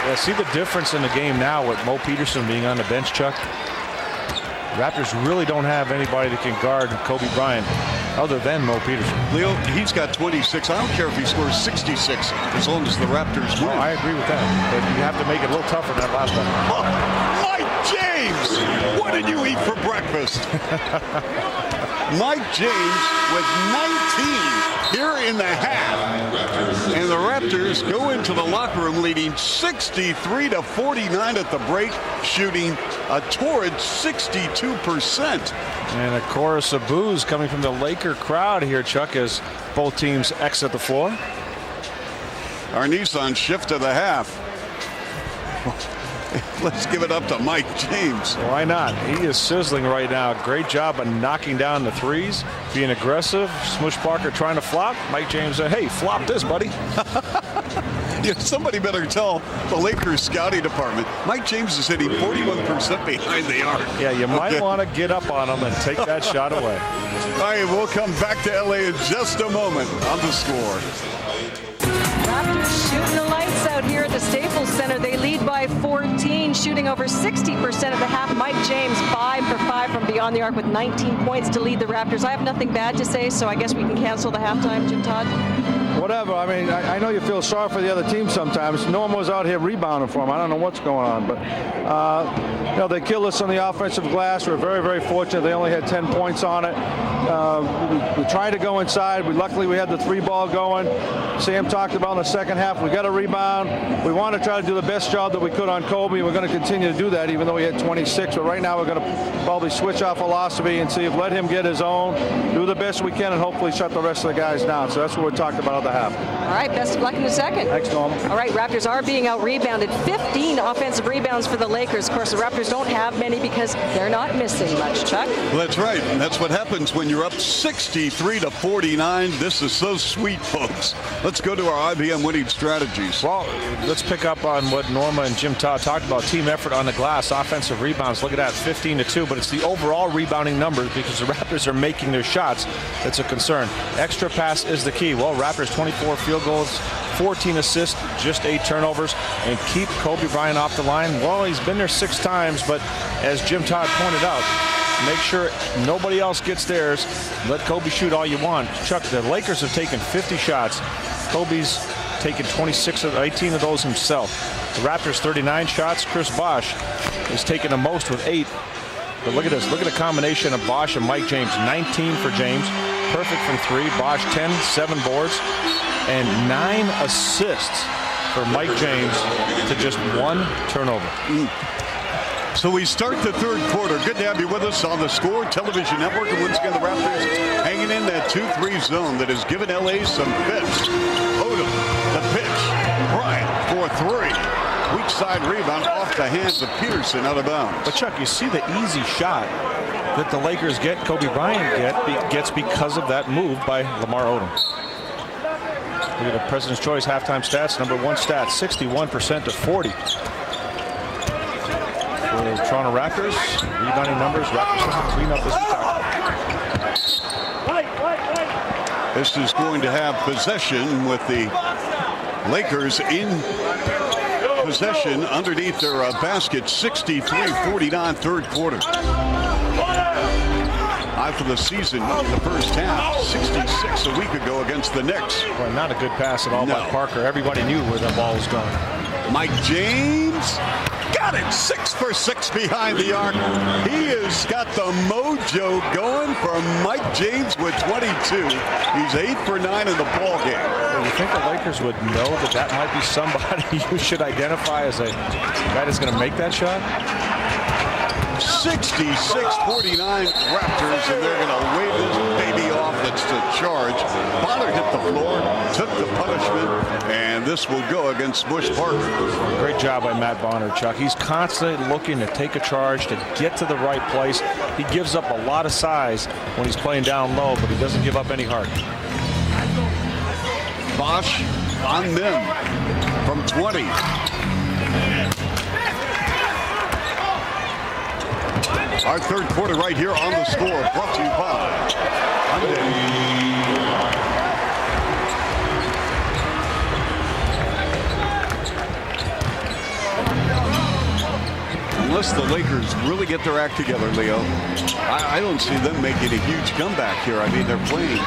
Yeah, see the difference in the game now with Mo Peterson being on the bench, Chuck? Raptors really don't have anybody that can guard Kobe Bryant other than Mo Peterson. Leo, he's got 26. I don't care if he scores 66 as long as the Raptors win. Oh, I agree with that. But you have to make it a little tougher than that last one. Oh, Mike James! What did you eat for breakfast? Mike James with 19 here in the half. And the Raptors go into the locker room leading 63-49 at the break, shooting a torrid 62%. And a chorus of boos coming from the Laker crowd here, Chuck, as both teams exit the floor. Our Nissan shift to the half. Let's give it up to Mike James. Why not? He is sizzling right now. Great job of knocking down the threes, being aggressive. Smush Parker trying to flop. Mike James said, hey, flop this, buddy. Yeah, somebody better tell the Lakers scouting department. Mike James is hitting 41% behind the arc. Yeah, you might want to get up on him and take that shot away. All right, we'll come back to LA in just a moment on The Score. Raptors shooting the lights out here at the Staples Center. They lead by 14, shooting over 60% of the half. Mike James 5 for 5 from beyond the arc with 19 points to lead the Raptors. I have nothing bad to say, so I guess we can cancel the halftime, Jim Todd. Whatever. I mean, I know you feel sorry for the other team sometimes. No one was out here rebounding for them. I don't know what's going on, but you know, they killed us on the offensive glass. We're very, very fortunate. They only had 10 points on it. We tried to go inside. Luckily, we had the 3-ball going. Sam talked about in the second half, we got a rebound. We want to try to do the best job that we could on Kobe. We're going to continue to do that, even though he had 26. But right now, we're going to probably switch our philosophy and see if let him get his own, do the best we can, and hopefully shut the rest of the guys down. So that's what we talked about at another half. All right, best of luck in the second. Thanks, Norm. All right, Raptors are being out-rebounded. 15 offensive rebounds for the Lakers. Of course, the Raptors don't have many because they're not missing much, Chuck. Well, that's right, and that's what happens when you're up 63-49. This is so sweet, folks. Let's go to our IBM winning strategies. Well, let's pick up on what Norma and Jim Todd talked about. Team effort on the glass, offensive rebounds. Look at that, 15-2, but it's the overall rebounding numbers because the Raptors are making their shots. That's a concern. Extra pass is the key. Well, Raptors 24 field goals, 14 assists, just 8 turnovers, and keep Kobe Bryant off the line. Well, he's been there 6 times, but as Jim Todd pointed out, make sure nobody else gets theirs. Let Kobe shoot all you want. Chuck, the Lakers have taken 50 shots. Kobe's taken 18 of those himself. The Raptors 39 shots. Chris Bosh is taking the most with 8. But look at this. Look at the combination of Bosh and Mike James. 19 for James. Perfect from 3. Bosh 10, 7 boards, and 9 assists for Mike James to just 1 turnover. So we start the third quarter. Good to have you with us on the Score Television Network. And once again, the Raptors hanging in that 2-3 zone that has given LA some fits. Odom, the pitch. Bryant for 3. Weak side rebound off the hands of Peterson, out of bounds. But Chuck, you see the easy shot that the Lakers get, Kobe Bryant gets because of that move by Lamar Odom. Look at the President's Choice halftime stats. Number 1 stat, 61% to 40. For the Toronto Raptors, rebounding numbers, Raptors have to clean up this week. This is going to have possession with the Lakers in possession underneath their basket. 63-49 third quarter. High for the season in the first half. 66 a week ago against the Knicks. Well, not a good pass at all by Parker. Everybody knew where the ball was going. Mike James got it. 6 for 6 behind the arc. He has got the mojo going for Mike James with 22. He's 8 for 9 in the ball game. Well, you think the Lakers would know that that might be somebody you should identify as a guy that's going to make that shot? 66-49 Raptors, and they're going to wave this baby off. That's the charge. Bonner hit the floor, took the punishment, and this will go against Bush Parker. Great job by Matt Bonner, Chuck. He's constantly looking to take a charge, to get to the right place. He gives up a lot of size when he's playing down low, but he doesn't give up any heart. Bosh on them from 20. Our third quarter right here on the Score, brought to you by Hyundai. Unless the Lakers really get their act together, Leo, I don't see them making a huge comeback here. I mean, they're playing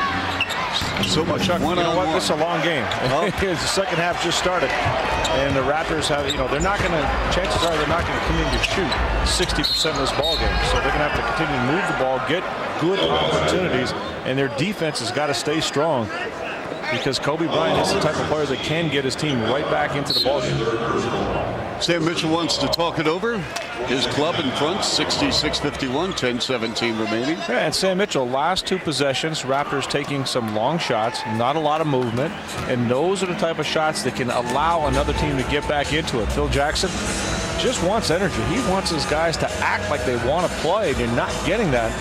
so much one-on-one. You know what? This is a long game. The second half just started, and the Raptors have, they're not going to. Chances are they're not going to continue to shoot 60% of this ball game. So they're going to have to continue to move the ball, get good opportunities, and their defense has got to stay strong because Kobe Bryant is the type of player that can get his team right back into the ball game. Sam Mitchell wants to talk it over. His club in front, 66-51, 10-17 remaining. Yeah, and Sam Mitchell, last 2 possessions, Raptors taking some long shots, not a lot of movement, and those are the type of shots that can allow another team to get back into it. Phil Jackson just wants energy. He wants his guys to act like they want to play. They're not getting that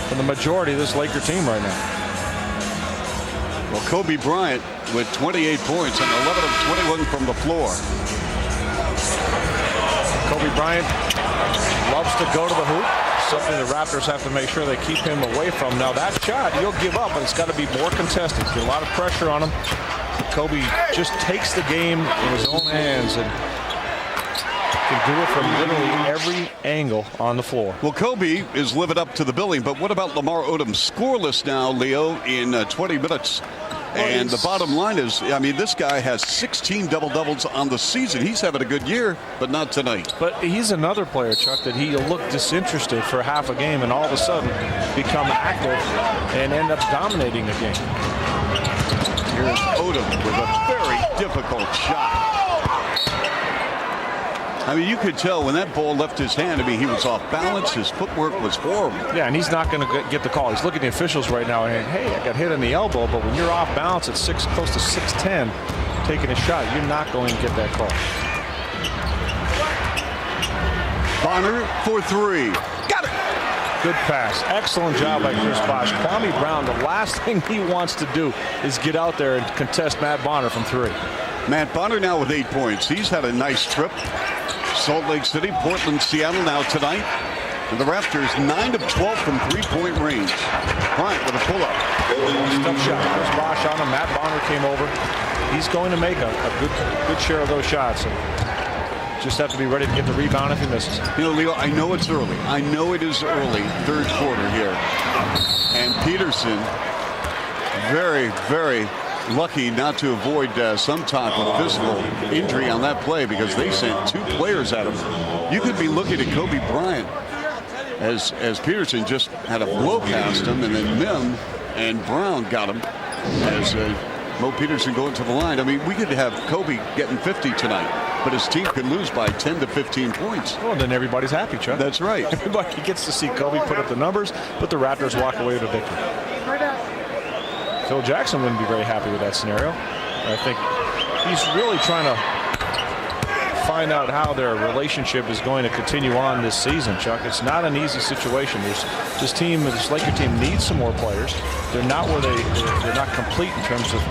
from the majority of this Laker team right now. Well, Kobe Bryant with 28 points and 11 of 21 from the floor. Kobe Bryant loves to go to the hoop, something the Raptors have to make sure they keep him away from. Now that shot, he'll give up, but it's got to be more contested. Get a lot of pressure on him. Kobe just takes the game in his own hands and can do it from literally every angle on the floor. Well, Kobe is living up to the billing, but what about Lamar Odom? Scoreless now, Leo, in 20 minutes. And the bottom line is, I mean, this guy has 16 double-doubles on the season. He's having a good year, but not tonight. But he's another player, Chuck, that he'll look disinterested for half a game and all of a sudden become active and end up dominating a game. Here's Odom with a very difficult shot. I mean, you could tell when that ball left his hand. I mean, he was off balance. His footwork was horrible. Yeah, and he's not going to get the call. He's looking at the officials right now and, hey, I got hit in the elbow, but when you're off balance at close to 6'10", taking a shot, you're not going to get that call. Bonner for three. Got it. Good pass. Excellent job by Chris Bosh. Kwame Brown, the last thing he wants to do is get out there and contest Matt Bonner from three. Matt Bonner now with 8 points. He's had a nice trip. Salt Lake City, Portland, Seattle now tonight. And the Raptors 9 of 12 from three-point range. Bryant with a pull-up. Tough shot. Chris Bosh on him. Matt Bonner came over. He's going to make a good share of those shots. And just have to be ready to get the rebound if he misses. You know, Leo, I know it's early. I know it is early, third quarter here. And Peterson, very, very lucky not to avoid some type of physical injury on that play, because they sent 2 players at him. You could be looking at Kobe Bryant as Peterson just had a blow past him, and then Mim and Brown got him as Mo Peterson going to the line. I mean, we could have Kobe getting 50 tonight, but his team could lose by 10 to 15 points. Well, then everybody's happy, Chuck. That's right. Everybody gets to see Kobe put up the numbers, but the Raptors walk away with a victory. Phil Jackson wouldn't be very happy with that scenario. I think he's really trying to find out how their relationship is going to continue on this season, Chuck. It's not an easy situation. This Laker team needs some more players. They're not where they're not complete in terms of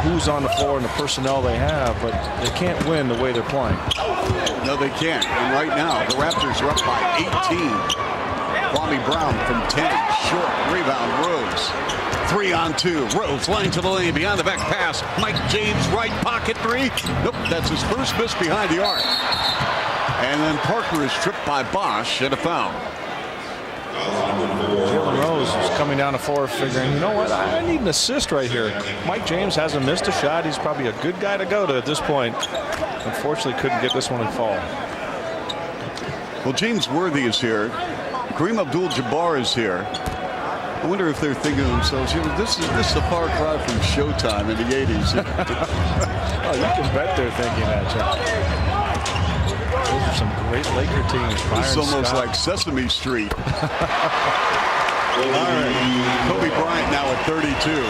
who's on the floor and the personnel they have, but they can't win the way they're playing. No, they can't. And right now, the Raptors are up by 18. Kwame Brown from 10, short rebound, Rose. 3-on-2, Rose line to the lane, behind the back pass. Mike James, right pocket three. Nope, that's his first miss behind the arc. And then Parker is tripped by Bosh and a foul. Jalen Rose is coming down the floor figuring, you know what, I need an assist right here. Mike James hasn't missed a shot. He's probably a good guy to go to at this point. Unfortunately, couldn't get this one in fall. Well, James Worthy is here. Kareem Abdul-Jabbar is here. I wonder if they're thinking to themselves, you know, this is a far cry from Showtime in the 80s. Oh, you can bet they're thinking that, Chuck. Those are some great Laker teams. It's almost like Sesame Street. All right. Kobe Bryant now at 32.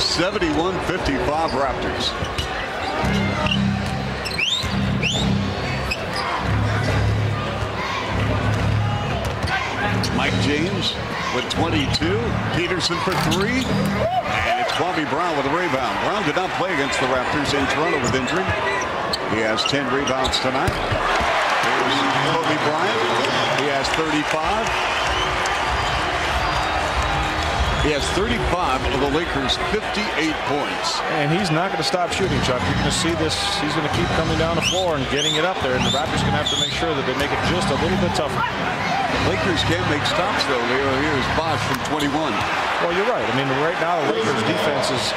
71-55 Raptors. Mike James with 22. Peterson for 3. And it's Kwame Brown with a rebound. Brown did not play against the Raptors in Toronto with injury. He has 10 rebounds tonight. Here's Kobe Bryant. He has 35. He has 35 of the Lakers' 58 points. And he's not going to stop shooting, Chuck. You're going to see this. He's going to keep coming down the floor and getting it up there. And the Raptors are going to have to make sure that they make it just a little bit tougher. Lakers can't make stops, though, Leo. Here's Bosh from 21. Well, you're right. I mean, right now the Lakers' defense is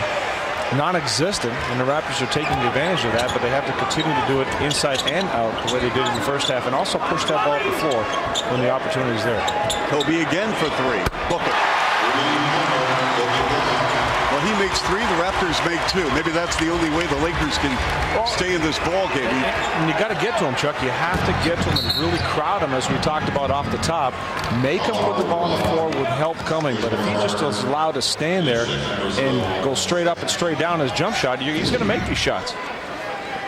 non-existent, and the Raptors are taking advantage of that, but they have to continue to do it inside and out the way they did in the first half, and also push that ball up the floor when the opportunity is there. Kobe again for 3. Book it. Well, he makes 3, the Raptors make 2. Maybe that's the only way the Lakers can stay in this ball game. And you got to get to him, Chuck. You have to get to him and really crowd him, as we talked about off the top. Make him put the ball on the floor with help coming, but if he just is allowed to stand there and go straight up and straight down his jump shot, he's going to make these shots.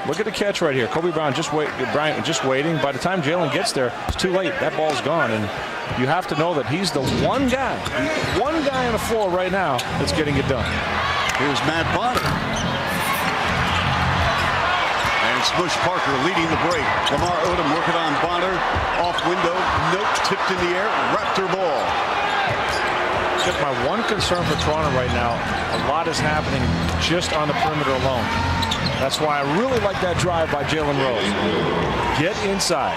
Look at the catch right here. Kobe Bryant just waiting. By the time Jalen gets there, it's too late. That ball's gone, and you have to know that he's the one guy on the floor right now that's getting it done. Here's Matt Bonner. And Smush Parker leading the break. Lamar Odom working on Bonner. Off window. Nope. Tipped in the air. Raptor ball. Just my one concern for Toronto right now, a lot is happening just on the perimeter alone. That's why I really like that drive by Jalen Rose. Get inside.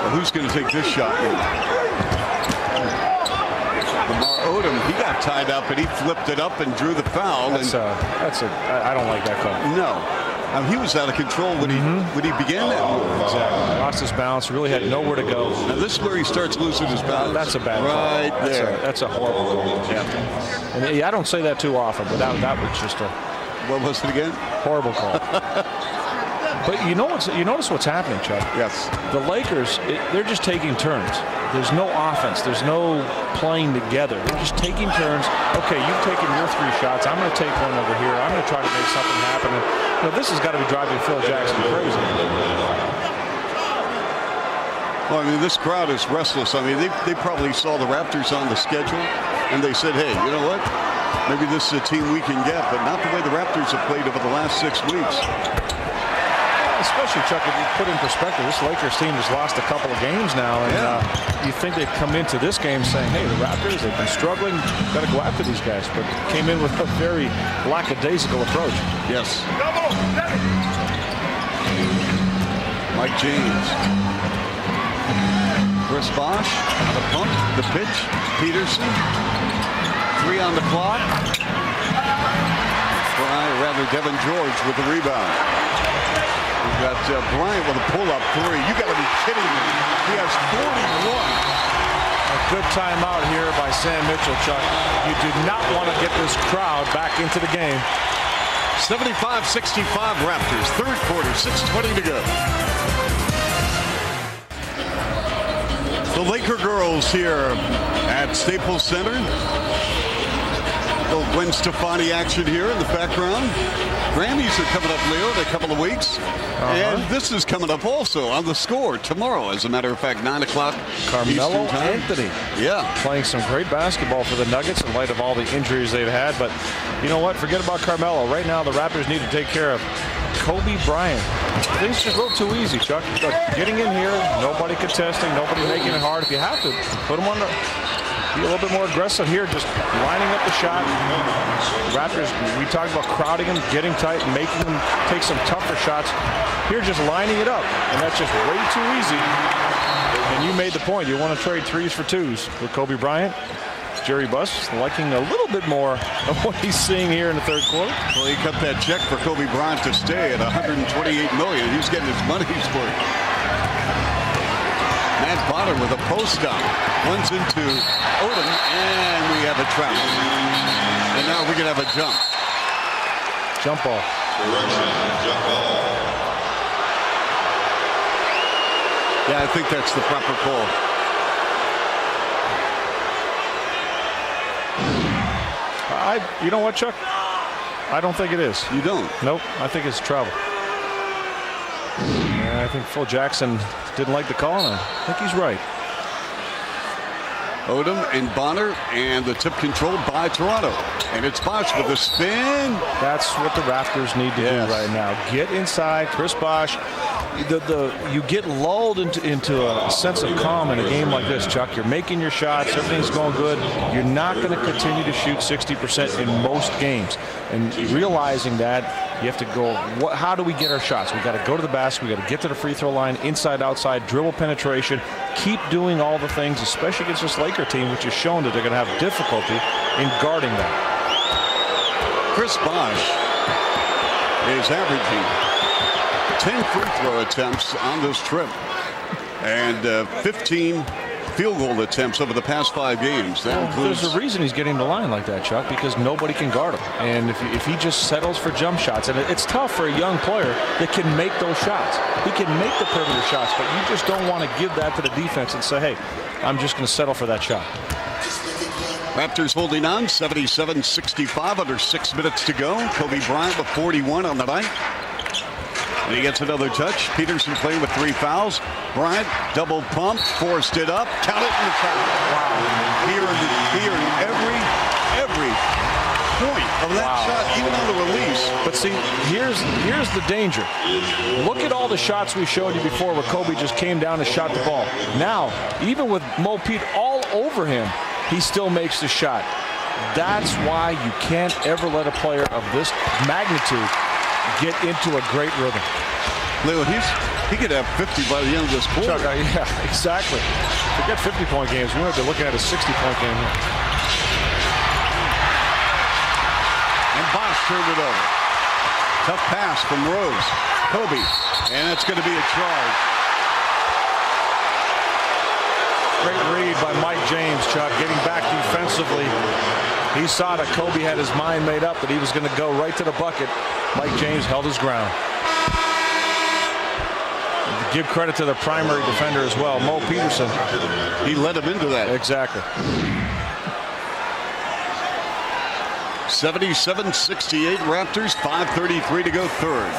Well, who's going to take this shot? Lamar Odom, he got tied up and he flipped it up and drew the foul. I don't like that call. No. He was out of control when he began that move. Exactly. Lost his balance. Really had nowhere to go. Now this is where he starts losing his balance. That's a bad right call. there. That's a horrible call. Yeah. And I don't say that too often, but that was just a What was it again? horrible call. But you notice what's happening, Chuck. Yes. The Lakers, they're just taking turns. There's no offense. There's no playing together. They're just taking turns. Okay, you've taken your 3 shots. I'm going to take one over here. I'm going to try to make something happen. And, this has got to be driving Phil Jackson crazy. Well, I mean, this crowd is restless. I mean, they probably saw the Raptors on the schedule, and they said, hey, you know what? Maybe this is a team we can get, but not the way the Raptors have played over the last 6 weeks. Especially, Chuck, if you put in perspective, this Lakers team has lost a couple of games now, and you think they'd come into this game saying, hey, the Raptors, they've been struggling, got to go after these guys, but came in with a very lackadaisical approach. Yes. Mike James. Chris Bosh, the pump, the pitch, Peterson. 3 on the clock. Devin George with the rebound. We've got Bryant with a pull-up 3. You got to be kidding me. He has 41. A good timeout here by Sam Mitchell, Chuck. You do not want to get this crowd back into the game. 75-65 Raptors. Third quarter, 6:20 to go. The Laker girls here at Staples Center. Little Gwen Stefani action here in the background. Grammys are coming up, Leo, in a couple of weeks. And this is coming up also on The Score tomorrow. As a matter of fact, 9 o'clock Carmelo Eastern time. Anthony. Yeah. Playing some great basketball for the Nuggets in light of all the injuries they've had. But you know what? Forget about Carmelo. Right now, the Raptors need to take care of Kobe Bryant. Things just a little too easy, Chuck. Getting in here, nobody contesting, nobody making it hard. If you have to, put them on the... Be a little bit more aggressive here, just lining up the shot. Raptors, we talked about crowding them, getting tight, and making them take some tougher shots. Here, just lining it up, and that's just way too easy. And you made the point. You want to trade 3s for 2s with Kobe Bryant. Jerry Buss liking a little bit more of what he's seeing here in the third quarter. Well, he cut that check for Kobe Bryant to stay at $128 million. He's getting his money's worth. Matt Bonner with a post-up. Runs into Odom, and we have a trap. And now we're going to have a jump. Jump ball. Jump ball. Yeah, I think that's the proper call. You know what, Chuck? I don't think it is. You don't? Nope. I think it's travel. Yeah, I think Phil Jackson didn't like the call, and I think he's right. Odom and Bonner, and the tip controlled by Toronto. And it's Bosh with a spin. That's what the Raptors need to do right now. Get inside. Chris Bosh. You get lulled into a sense of calm in a game like this, Chuck. You're making your shots. Everything's going good. You're not going to continue to shoot 60% in most games. And realizing that, you have to go, how do we get our shots? We've got to go to the basket. We've got to get to the free throw line, inside, outside, dribble penetration. Keep doing all the things, especially against this Laker team, which has shown that they're going to have difficulty in guarding that. Chris Bosh is averaging 10 free throw attempts on this trip and 15 field goal attempts over the past 5 games. That includes... There's a reason he's getting the line like that, Chuck, because nobody can guard him. And if he just settles for jump shots, and it's tough for a young player that can make those shots. He can make the perimeter shots, but you just don't want to give that to the defense and say, hey, I'm just going to settle for that shot. Raptors holding on, 77-65, under 6 minutes to go. Kobe Bryant with 41 on the night. And he gets another touch. Peterson playing with 3 fouls. Bryant, double pump, forced it up. Count it in the foul. Wow. Here in every point of that shot, even on the release. But see, here's the danger. Look at all the shots we showed you before where Kobe just came down and shot the ball. Now, even with Mo Pete all over him, he still makes the shot. That's why you can't ever let a player of this magnitude get into a great rhythm. Leo, he could have 50 by the end of this quarter. Chuck, yeah, exactly. Forget 50-point games. We might be looking at a 60-point game here. And Bosh turned it over. Tough pass from Rose. Kobe. And it's going to be a charge. Great read by Mike James, Chuck, getting back defensively. He saw that Kobe had his mind made up that he was going to go right to the bucket. Mike James held his ground. Give credit to the primary defender as well, Mo Peterson. He led him into that. Exactly. 77-68 Raptors, 5:33 to go third.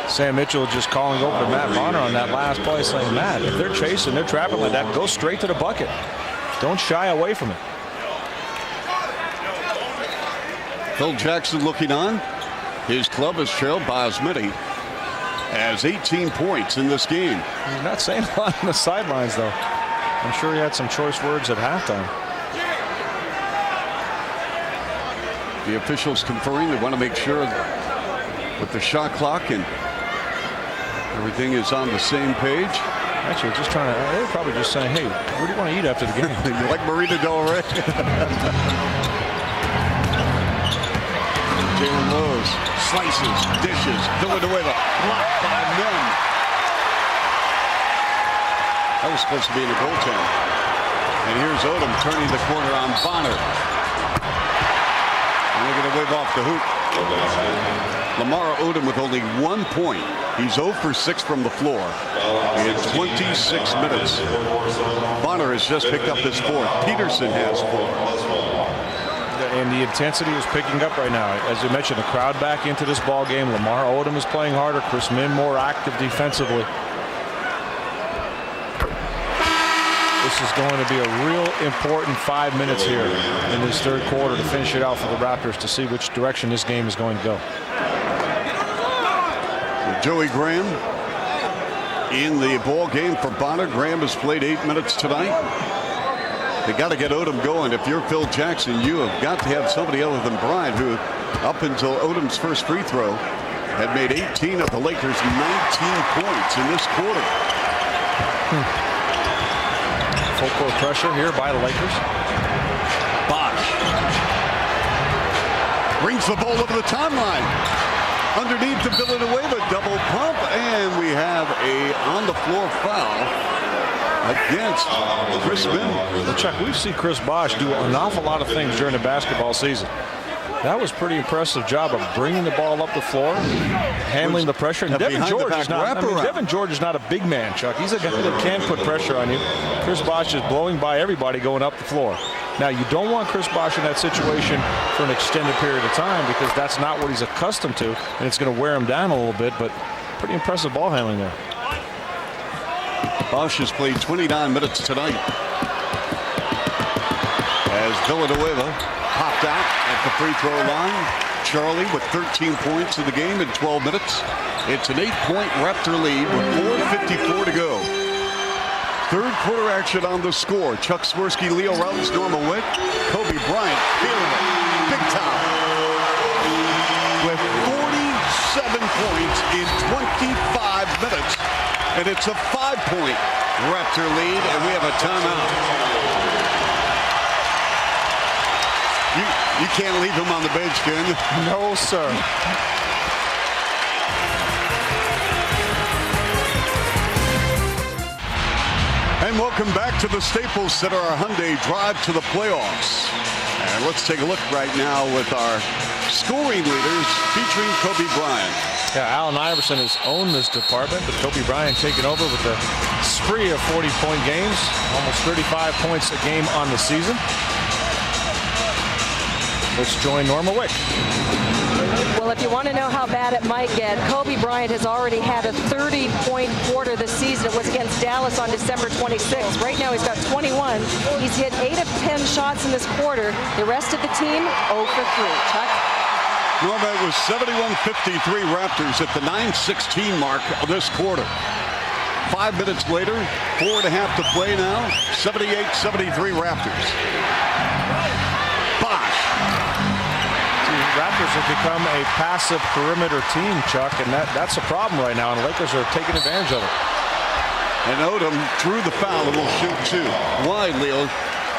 Sam Mitchell just calling over to Matt Bonner on that last play, saying, Matt, if they're chasing, they're trapping like that, go straight to the bucket. Don't shy away from it. Phil Jackson looking on. His club is trailed by as many as 18 points in this game. He's not saying a lot on the sidelines, though. I'm sure he had some choice words at halftime. The officials conferring. They want to make sure with the shot clock and everything is on the same page. Actually, just trying to, they're probably just saying, hey, what do you want to eat after the game? You like Marina Del Rey? Jalen Rose slices, dishes, Villanueva blocked by Nunn. That was supposed to be in the goaltender. And here's Odom turning the corner on Bonner. And they're going to wave off the hoop. Lamar Odom with only 1 point. He's 0 for 6 from the floor in 26 minutes. Bonner has just picked up his fourth. Peterson has 4. And the intensity is picking up right now. As you mentioned, the crowd back into this ball game. Lamar Odom is playing harder. Chris Min more active defensively. This is going to be a real important 5 minutes here in this third quarter to finish it out for the Raptors to see which direction this game is going to go. Joey Graham in the ball game for Bonner. Graham has played 8 minutes tonight. They got to get Odom going. If you're Phil Jackson, you have got to have somebody other than Bryant, who up until Odom's first free throw had made 18 of the Lakers' 19 points in this quarter. Full court pressure here by the Lakers. Bosh brings the ball over the timeline. Underneath the Villanueva double pump, and we have a on-the-floor foul against Chris Min. Chuck, we've seen Chris Bosh do an awful lot of things during the basketball season. That was a pretty impressive job of bringing the ball up the floor, handling the pressure. And Devin George is not. Devin George is not a big man, Chuck. He's a guy that can put pressure on you. Chris Bosh is blowing by everybody going up the floor. Now, you don't want Chris Bosh in that situation for an extended period of time because that's not what he's accustomed to, and it's going to wear him down a little bit. But pretty impressive ball handling there. Bosh has played 29 minutes tonight as Villanueva popped out at the free throw line. Charlie with 13 points in the game in 12 minutes. It's an 8-point Raptor lead with 4:54 to go. Third quarter action on the score. Chuck Swirsky, Leo Rounds, Norma Wick, Kobe Bryant feeling it big time with 47 points in 25 minutes. And it's a 5-point Raptor lead, and we have a timeout. You can't leave him on the bench, can you? No, sir. And welcome back to the Staples Center, our Hyundai drive to the playoffs. And let's take a look right now with our scoring leaders featuring Kobe Bryant. Yeah, Allen Iverson has owned this department, but Kobe Bryant taking over with a spree of 40-point games, almost 35 points a game on the season. Let's join Norma Wick. Well, if you want to know how bad it might get, Kobe Bryant has already had a 30-point quarter this season. It was against Dallas on December 26th. Right now he's got 21. He's hit 8 of 10 shots in this quarter. The rest of the team, 0 for 3. Chuck? Norma, it was 71-53 Raptors at the 9:16 mark of this quarter. 5 minutes later, 4.5 to play now, 78-73 Raptors. Bosh. Raptors have become a passive perimeter team, Chuck, and that's a problem right now, and the Lakers are taking advantage of it. And Odom drew the foul and will shoot 2. Why, Leo?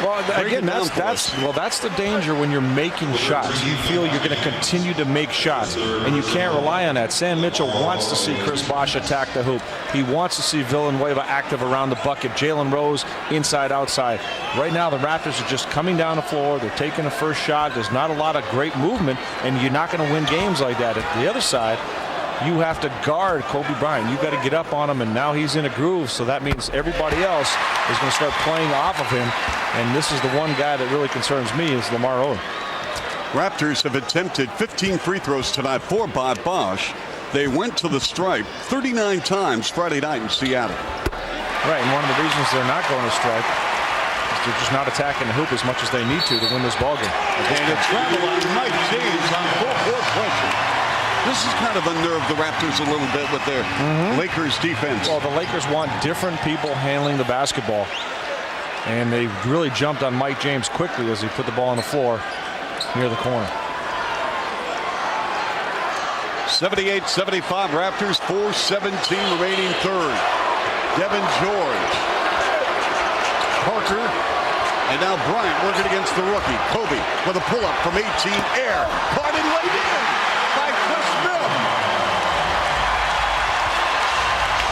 Well, again, that's the danger when you're making shots. You feel you're going to continue to make shots, and you can't rely on that. Sam Mitchell wants to see Chris Bosh attack the hoop. He wants to see Villanueva active around the bucket. Jalen Rose inside, outside. Right now, the Raptors are just coming down the floor. They're taking the first shot. There's not a lot of great movement, and you're not going to win games like that. At the other side, you have to guard Kobe Bryant. You got to get up on him, and now he's in a groove, so that means everybody else is going to start playing off of him. And this is the one guy that really concerns me is Lamar Odom. Raptors have attempted 15 free throws tonight, 4 by Bosh. They went to the stripe 39 times Friday night in Seattle. Right, and one of the reasons they're not going to stripe is they're just not attacking the hoop as much as they need to win this ballgame. And a travel on Mike James on full-court pressure. This is kind of unnerved the Raptors a little bit with their Lakers defense. Well, the Lakers want different people handling the basketball. And they really jumped on Mike James quickly as he put the ball on the floor near the corner. 78-75 Raptors, 4:17 remaining third. Devin George. Parker. And now Bryant working against the rookie. Kobe with a pull-up from 18. Air. Caught and laid in by Chris Smith.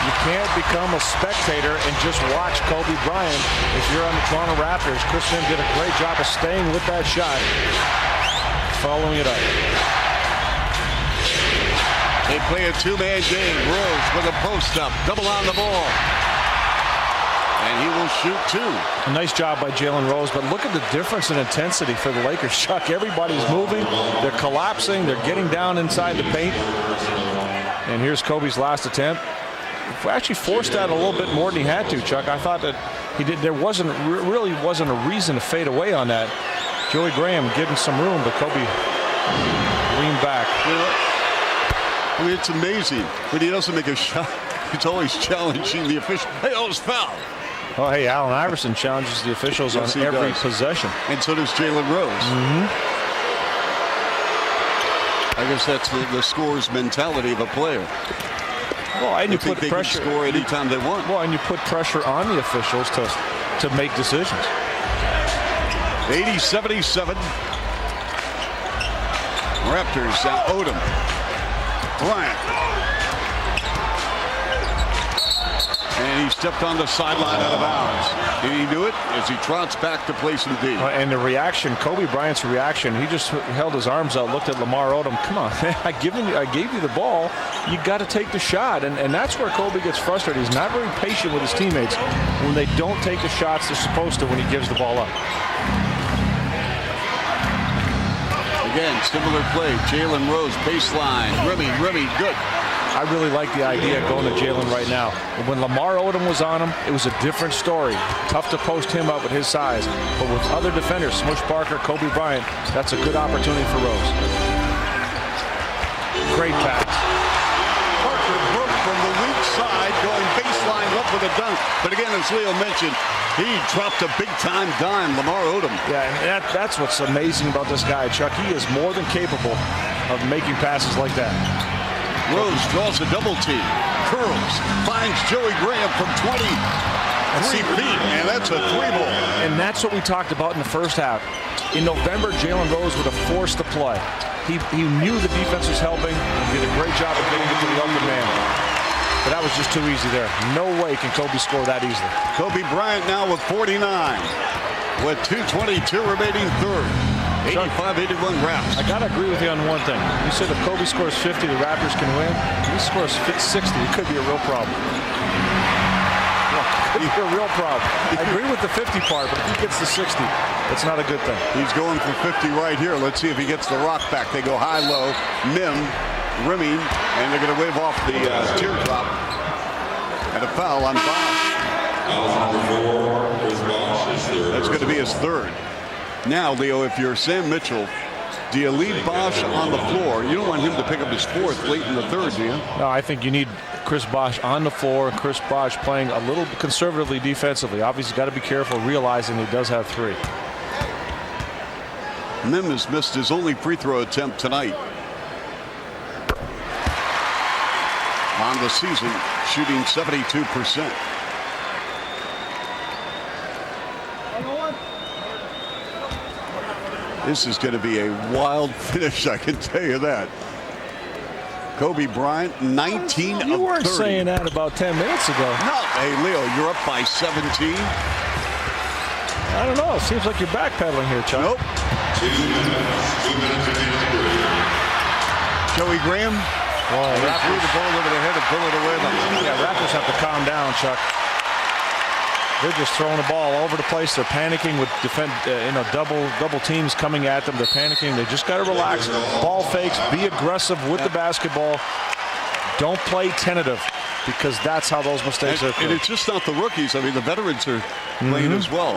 You can't become a spectator and just watch Kobe Bryant. If you're on the Toronto Raptors, Chris Smith did a great job of staying with that shot, following it up. They play a two-man game. Rose with a post-up, double on the ball. And he will shoot 2. A nice job by Jalen Rose, but look at the difference in intensity for the Lakers. Chuck, everybody's moving, they're collapsing, they're getting down inside the paint. And here's Kobe's last attempt. Actually forced that a little bit more than he had to, Chuck. I thought that he did. There really wasn't a reason to fade away on that. Joey Graham giving some room, but Kobe leaned back. I mean, it's amazing when he doesn't make a shot. He's always challenging the official. Hey, oh, it's foul. Oh, hey, Allen Iverson challenges the officials on every possession. And so does Jalen Rose. I guess that's the scorer's mentality of a player. Well, and you put they pressure. Can score anytime they want. Well, and you put pressure on the officials to make decisions. 80-77. Raptors. Odom. Bryant. And he stepped on the sideline out of bounds. Did he do it? As he trots back to place in D. And the reaction, Kobe Bryant's reaction, he just held his arms out, looked at Lamar Odom. Come on, man, I gave you the ball. You got to take the shot. And that's where Kobe gets frustrated. He's not very patient with his teammates when they don't take the shots they're supposed to when he gives the ball up. Again, similar play. Jalen Rose, baseline. Remy, good. I really like the idea of going to Jalen right now. When Lamar Odom was on him, it was a different story. Tough to post him up with his size. But with other defenders, Smush Parker, Kobe Bryant, that's a good opportunity for Rose. Great pass. Parker broke from the weak side, going baseline up with a dunk. But again, as Leo mentioned, he dropped a big-time dime, Lamar Odom. Yeah, and that's what's amazing about this guy, Chuck. He is more than capable of making passes like that. Rose draws a double team, curls, finds Joey Graham from 23 feet, and that's a 3-ball. And that's what we talked about in the first half. In November, Jalen Rose would have forced the play. He knew the defense was helping and did a great job of getting it to the open man. But that was just too easy there. No way can Kobe score that easily. Kobe Bryant now with 49, with 2:22 remaining third. 85-81 Raps. I got to agree with you on one thing. You said if Kobe scores 50, the Raptors can win. If he scores 60, it could be a real problem. It could be a real problem. I agree with the 50 part, but if he gets to 60, that's not a good thing. He's going for 50 right here. Let's see if he gets the rock back. They go high-low. Rimming, and they're going to wave off the teardrop. And a foul on Bosh. That's going to be his third. Now, Leo, if you're Sam Mitchell, do you leave Bosh on the floor? You don't want him to pick up his fourth late in the third, do you? No, I think you need Chris Bosh on the floor. Chris Bosh playing a little conservatively defensively. Obviously, got to be careful, realizing he does have 3. Mim has missed his only free throw attempt tonight. On the season, shooting 72%. This is going to be a wild finish, I can tell you that. Kobe Bryant, 19 of 30. You weren't saying that about 10 minutes ago. No. Hey, Leo, you're up by 17. I don't know. It seems like you're backpedaling here, Chuck. Nope. 2 minutes. 2 minutes and 83. Joey Graham. Well, He threw the ball over the head and pull it away. Yeah, Raptors have to calm down, Chuck. They're just throwing the ball all over the place. They're panicking with double teams coming at them. They're panicking. They just got to relax. Ball fakes. Be aggressive with the basketball. Don't play tentative, because that's how those mistakes are. And it's just not the rookies. I mean, the veterans are playing as well.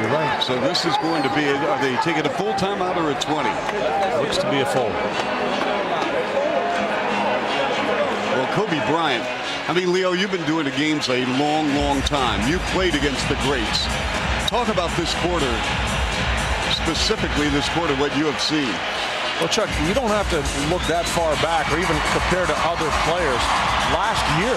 You're right. So this is going to be, are they taking a full timeout or a 20? Looks to be a full. Well, Kobe Bryant, I mean, Leo, you've been doing the games a long, long time. You played against the greats. Talk about this quarter, specifically this quarter, what you have seen. Well, Chuck, you don't have to look that far back or even compare to other players. Last year,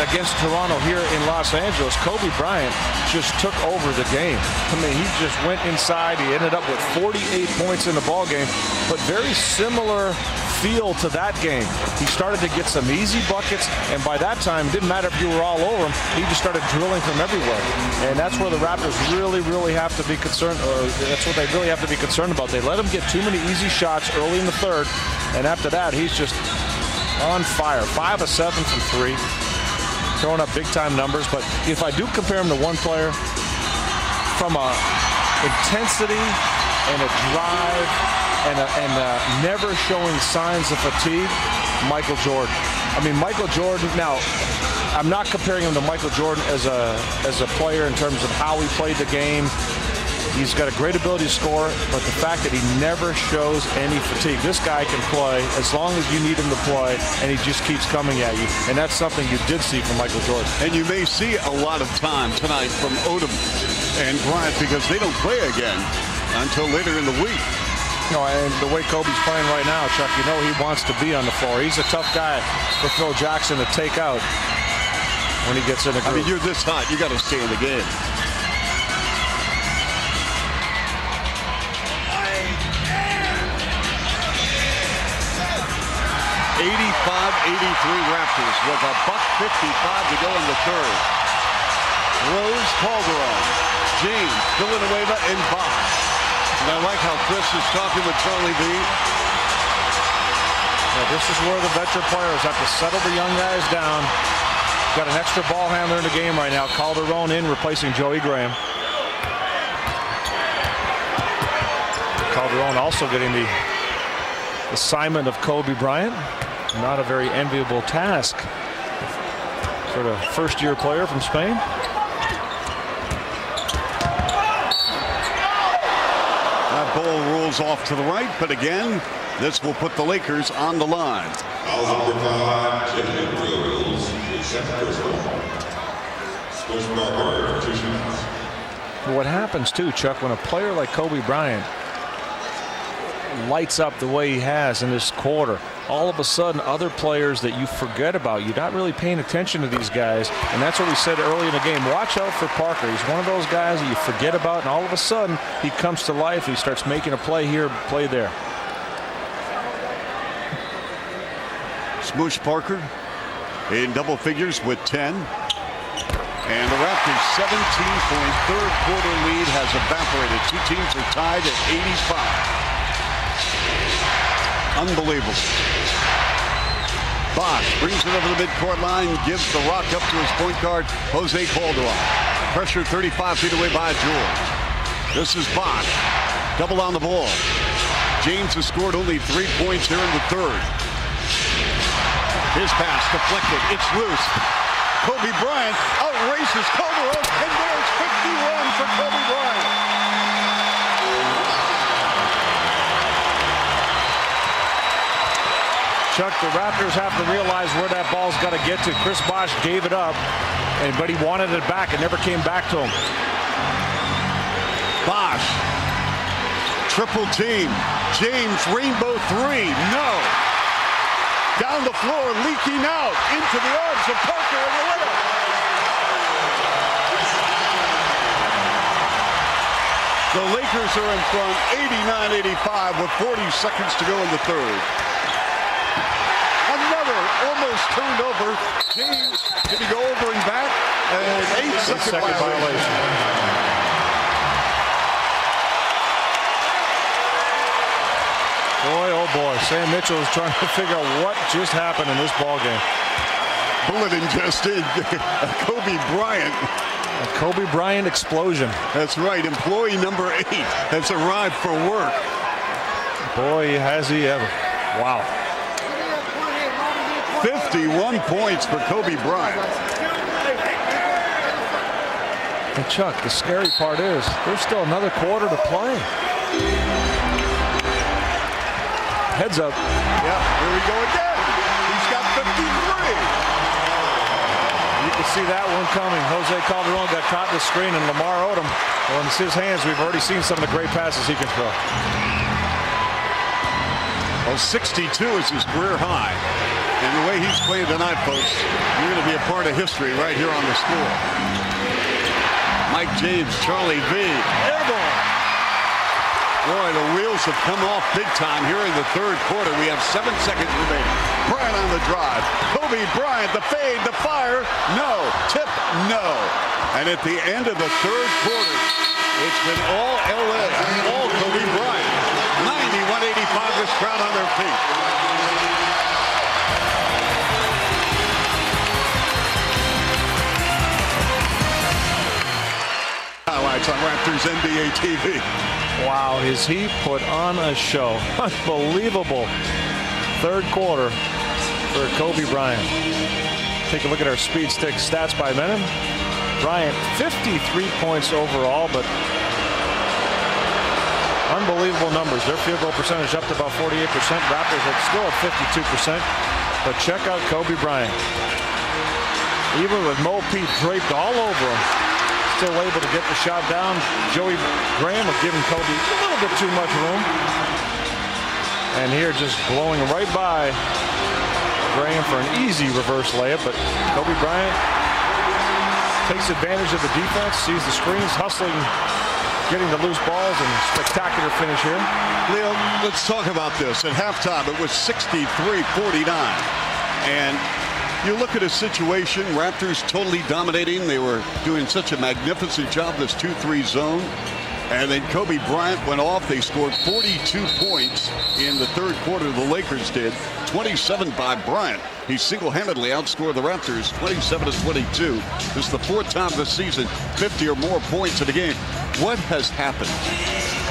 against Toronto here in Los Angeles, Kobe Bryant just took over the game. I mean, he just went inside. He ended up with 48 points in the ball game, but very similar feel to that game. He started to get some easy buckets, and by that time, it didn't matter if you were all over him. He just started drilling from everywhere, and that's where the Raptors really, really have to be concerned, or that's what they really have to be concerned about. They let him get too many easy shots early in the third, and after that, he's just on fire. 5 of 7 from 3, throwing up big-time numbers. But if I do compare him to one player, from a intensity and a drive and never showing signs of fatigue, Michael Jordan. I mean, Michael Jordan, now, I'm not comparing him to Michael Jordan as a player in terms of how he played the game. He's got a great ability to score, but the fact that he never shows any fatigue. This guy can play as long as you need him to play, and he just keeps coming at you. And that's something you did see from Michael Jordan. And you may see a lot of time tonight from Odom and Bryant, because they don't play again until later in the week. You know, and the way Kobe's playing right now, Chuck, you know he wants to be on the floor. He's a tough guy for Phil Jackson to take out when he gets in the groove. I mean, you're this hot, you got to stay in the game. 85-83 Raptors with a $1:55 to go in the third. Rose, Calderon, James, Villanueva, and Bosch. And I like how Chris is talking with Charlie B. Yeah, this is where the veteran players have to settle the young guys down. Got an extra ball handler in the game right now. Calderon in, replacing Joey Graham. Calderon also getting the assignment of Kobe Bryant. Not a very enviable task for the first-year player from Spain. That ball rolls off to the right, but again, this will put the Lakers on the line. Foul number 5, Jalen Rose, Smush Parker, 2 shots. What happens too, Chuck, when a player like Kobe Bryant lights up the way he has in this quarter, all of a sudden other players that you forget about, you're not really paying attention to these guys, and that's what we said early in the game. Watch out for Parker. He's one of those guys that you forget about, and all of a sudden he comes to life. He starts making a play here, play there. Smoosh Parker in double figures with 10. And the Raptors' 17-point third quarter lead has evaporated. Two teams are tied at 85. Unbelievable. Bosch brings it over the midcourt line, gives the rock up to his point guard, Jose Calderon. Pressure 35 feet away by George. This is Bosch. Double on the ball. James has scored only 3 points here in the third. His pass deflected. It's loose. Kobe Bryant outraces Calderon, and there's 51 for Kobe Bryant. Chuck, the Raptors have to realize where that ball's got to get to. Chris Bosh gave it up, but he wanted it back. It never came back to him. Bosch, triple team. James, rainbow three. No. Down the floor, leaking out into the arms of Parker and the winner. The Lakers are in front 89-85 with 40 seconds to go in the third. Another almost turned over. James, did he go over and back? And 8-second violation. Boy, oh boy, Sam Mitchell is trying to figure out what just happened in this ball game. Bulletin just in. Kobe Bryant. A Kobe Bryant explosion. That's right. Employee number 8 has arrived for work. Boy, has he ever. Wow. 51 points for Kobe Bryant. And Chuck, the scary part is there's still another quarter to play. Heads up. Yeah, here we go again. He's got 53. You can see that one coming. Jose Calderon got caught in the screen, and Lamar Odom, well, it's his hands. We've already seen some of the great passes he can throw. Well, 62 is his career high. And the way he's playing tonight, folks, you're going to be a part of history right here on the score. Mike James, Charlie V. Airborne. Boy, the wheels have come off big time here in the third quarter. We have 7 seconds remaining. Bryant on the drive. Kobe Bryant, the fade, the fire. No. Tip, no. And at the end of the third quarter, it's been all LA, all Kobe Bryant. 91-85, this crowd on their feet. Highlights on Raptors NBA TV. Wow, is he put on a show. Unbelievable third quarter for Kobe Bryant. Take a look at our speed stick stats by minute. Bryant, 53 points overall, but unbelievable numbers. Their field goal percentage up to about 48%. Raptors are still at 52%. But check out Kobe Bryant. Even with Mo Pete draped all over him, still able to get the shot down. Joey Graham was giving Kobe a little bit too much room. And here just blowing right by Graham for an easy reverse layup. But Kobe Bryant takes advantage of the defense, sees the screens, hustling, getting the loose balls, and spectacular finish here. Leo, let's talk about this. At halftime, it was 63-49. And you look at a situation, Raptors totally dominating. They were doing such a magnificent job, this 2-3 zone. And then Kobe Bryant went off. They scored 42 points in the third quarter. The Lakers did. 27 by Bryant. He single-handedly outscored the Raptors 27-22. This is the fourth time this season, 50 or more points in a game. What has happened?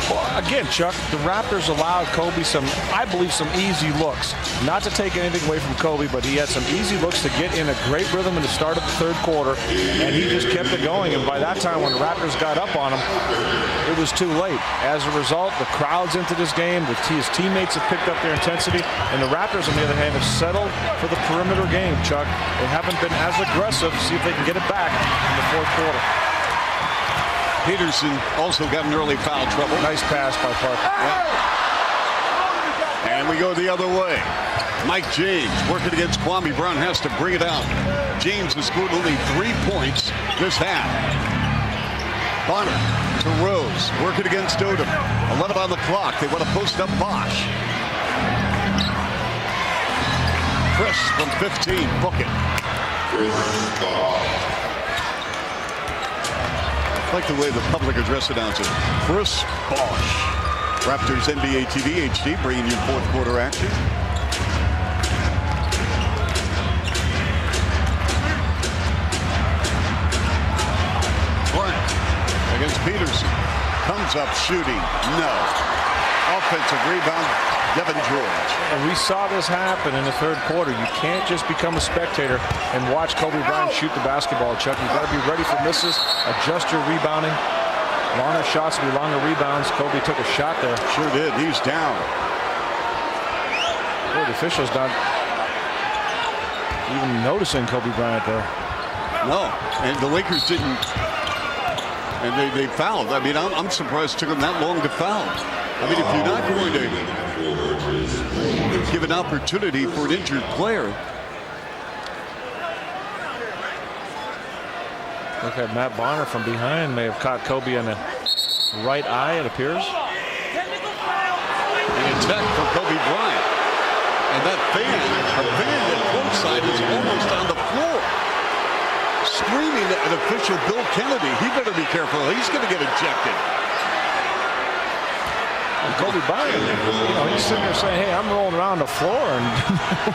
Well, again, Chuck, the Raptors allowed Kobe I believe, some easy looks. Not to take anything away from Kobe, but he had some easy looks to get in a great rhythm in the start of the third quarter, and he just kept it going. And by that time, when the Raptors got up on him, it was too late. As a result, the crowd's into this game. His teammates have picked up their intensity, and the Raptors, on the other hand, have settled for the perimeter game, Chuck. They haven't been as aggressive. See if they can get it back in the fourth quarter. Peterson also got an early foul trouble. Nice pass by Parker. Yeah. And we go the other way. Mike James working against Kwame Brown, has to bring it out. James has scored only 3 points this half. Bonner to Rose, working against Odom. 11 on the clock. They want to post up Bosch. Chris from 15, book it. I like the way the public address announces Chris Bosch. Raptors NBA TV HD bringing you fourth quarter action. Bryant against Peterson. Comes up shooting. No. Offensive rebound. Devin George. And we saw this happen in the third quarter. You can't just become a spectator and watch Kobe Bryant shoot the basketball, Chuck. You've got to be ready for misses, adjust your rebounding. Longer shots will be longer rebounds. Kobe took a shot there. Sure did. He's down. Boy, the official's not even noticing Kobe Bryant there. No, and the Lakers didn't. And they fouled. I mean, I'm surprised it took them that long to foul. I mean, if you're not going to give an opportunity for an injured player. Look at Matt Bonner from behind may have caught Kobe in a right eye, it appears. An attack for Kobe Bryant. And that fan, a fan at courtside is almost on the floor. Screaming at official Bill Kennedy. He better be careful. He's going to get ejected. And Kobe Bryant, he's sitting there saying, hey, I'm rolling around the floor, and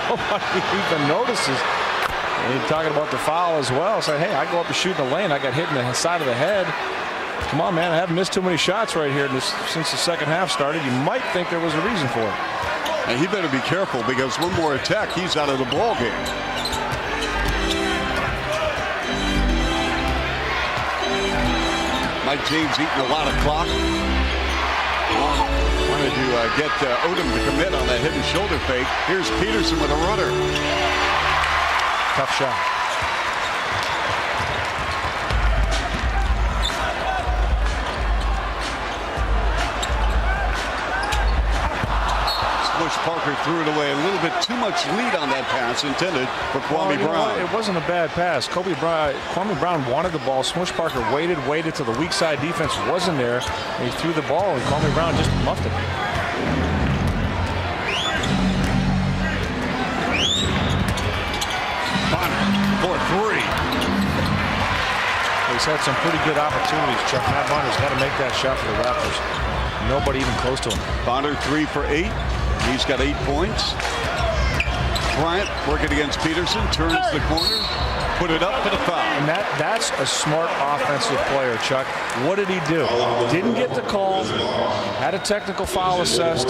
nobody even notices. And he's talking about the foul as well, saying, hey, I go up to shoot in the lane. I got hit in the side of the head. Come on, man, I haven't missed too many shots right here since the second half started. You might think there was a reason for it. And he better be careful, because one more attack, he's out of the ball game. Mike James eating a lot of clock. Wanted to get Odom to commit on that head and shoulder fake. Here's Peterson with a runner. Tough shot. Bush Parker threw it away. A little bit too much lead on that pass intended for Kwame Brown. It wasn't a bad pass. Kwame Brown wanted the ball. Smush Parker waited till the weak side defense wasn't there. And he threw the ball, and Kwame Brown just muffed it. Bonner for three. He's had some pretty good opportunities. Chuck, Matt Bonner's got to make that shot for the Raptors. Nobody even close to him. Bonner 3 for 8. He's got 8 points. Bryant working against Peterson, turns the corner, put it up for the foul. And that's a smart offensive player, Chuck. What did he do? Didn't get the call, had a technical foul assessed,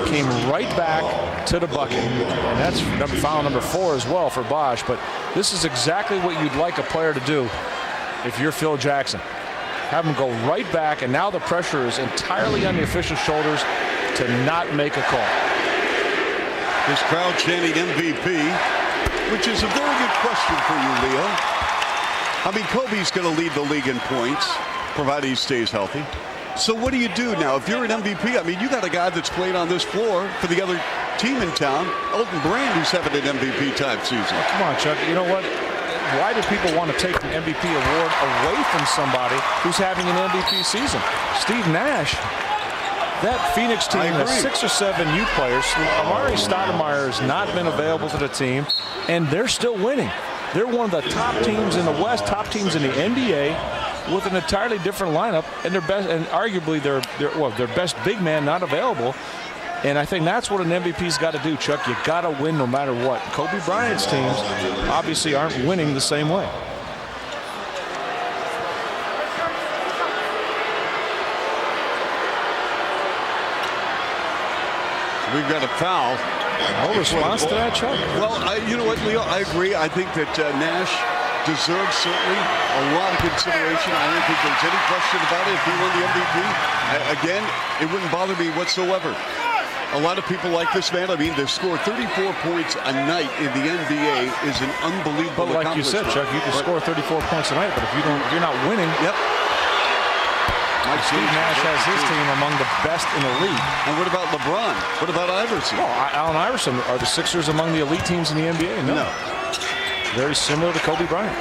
came right back to the bucket. And that's foul number 4 as well for Bosch. But this is exactly what you'd like a player to do if you're Phil Jackson. Have him go right back, and now the pressure is entirely on the official's shoulders to not make a call. This crowd chanting MVP, which is a very good question for you, Leo. I mean, Kobe's going to lead the league in points, provided he stays healthy. So what do you do now? If you're an MVP, I mean, you got a guy that's played on this floor for the other team in town, Elton Brand, who's having an MVP type season. Come on, Chuck. You know what? Why do people want to take the MVP award away from somebody who's having an MVP season? Steve Nash, that Phoenix team has 6 or 7 youth players. Amari Stoudemire has not been available to the team, and they're still winning. They're one of the top teams in the West, top teams in the NBA, with an entirely different lineup, and their best, and arguably their best big man not available. And I think that's what an MVP's got to do, Chuck. You got to win no matter what. Kobe Bryant's teams obviously aren't winning the same way. We've got a foul. No response to that, Chuck? Well, you know what, Leo? I agree. I think that Nash deserves certainly a lot of consideration. I don't think there's any question about it if he won the MVP. Again, it wouldn't bother me whatsoever. A lot of people like this man. I mean, to score 34 points a night in the NBA is an unbelievable accomplishment. But like you said, Chuck, you can score 34 points a night, but if you're not winning. Yep. Steve Nash has his team among the best in the league. And what about LeBron? What about Iverson? Well, Allen Iverson, are the Sixers among the elite teams in the NBA? No. Very similar to Kobe Bryant.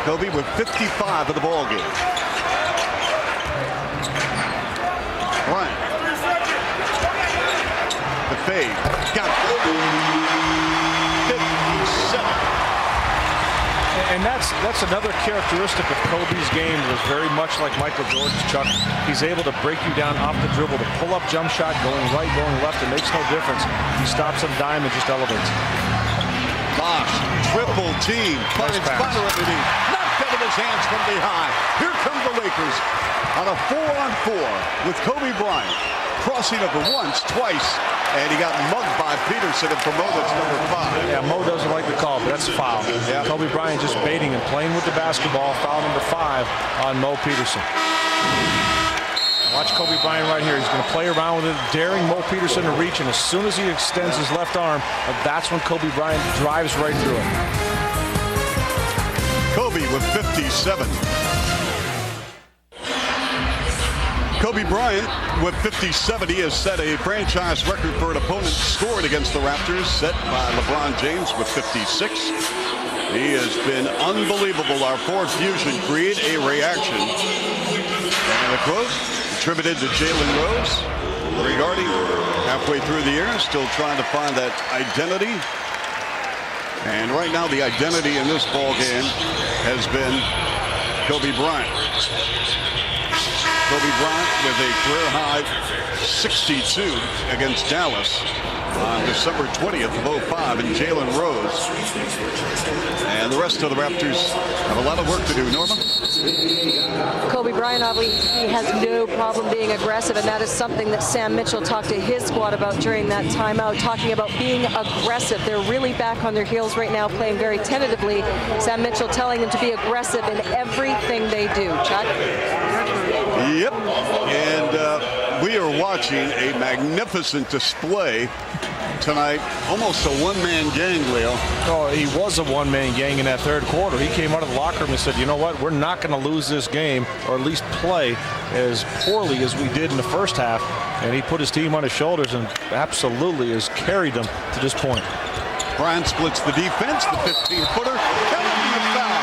Kobe with 55 of the ball game. Bryant. The fade. Got it. 57. And that's another characteristic of Kobe's game. It was very much like Michael Jordan's, Chuck. He's able to break you down off the dribble, to pull up jump shot, going right, going left. It makes no difference. He stops a dime and just elevates. Bosch, triple team. Finds Bonner underneath. Knocked out of his hands from behind. Here come the Lakers on a 4-on-4 with Kobe Bryant. Crossing over once, twice, and he got mugged by Peterson and promoted to number 5. Yeah, Mo doesn't like the call, but that's a foul. Yeah. Kobe Bryant just baiting and playing with the basketball. Foul number 5 on Mo Peterson. Watch Kobe Bryant right here. He's going to play around with it, daring Mo Peterson to reach, and as soon as he extends his left arm, that's when Kobe Bryant drives right through it. Kobe with 57. Kobe Bryant with 57. He has set a franchise record for an opponent scored against the Raptors, set by LeBron James with 56. He has been unbelievable. Our Ford Fusion create a reaction. And And the quote attributed to Jalen Rose regarding halfway through the year, still trying to find that identity. And right now the identity in this ball game has been Kobe Bryant. Kobe Bryant with a career high 62 against Dallas on December 20th of 05, and Jalen Rose. And the rest of the Raptors have a lot of work to do. Norma? Kobe Bryant, obviously, he has no problem being aggressive, and that is something that Sam Mitchell talked to his squad about during that timeout, talking about being aggressive. They're really back on their heels right now, playing very tentatively. Sam Mitchell telling them to be aggressive in everything they do. Chuck? Yep. And we are watching a magnificent display tonight. Almost a one-man gang, Leo. Oh, he was a one-man gang in that third quarter. He came out of the locker room and said, you know what, we're not going to lose this game, or at least play as poorly as we did in the first half. And he put his team on his shoulders and absolutely has carried them to this point. Bryant splits the defense, the 15-footer. Counting the foul.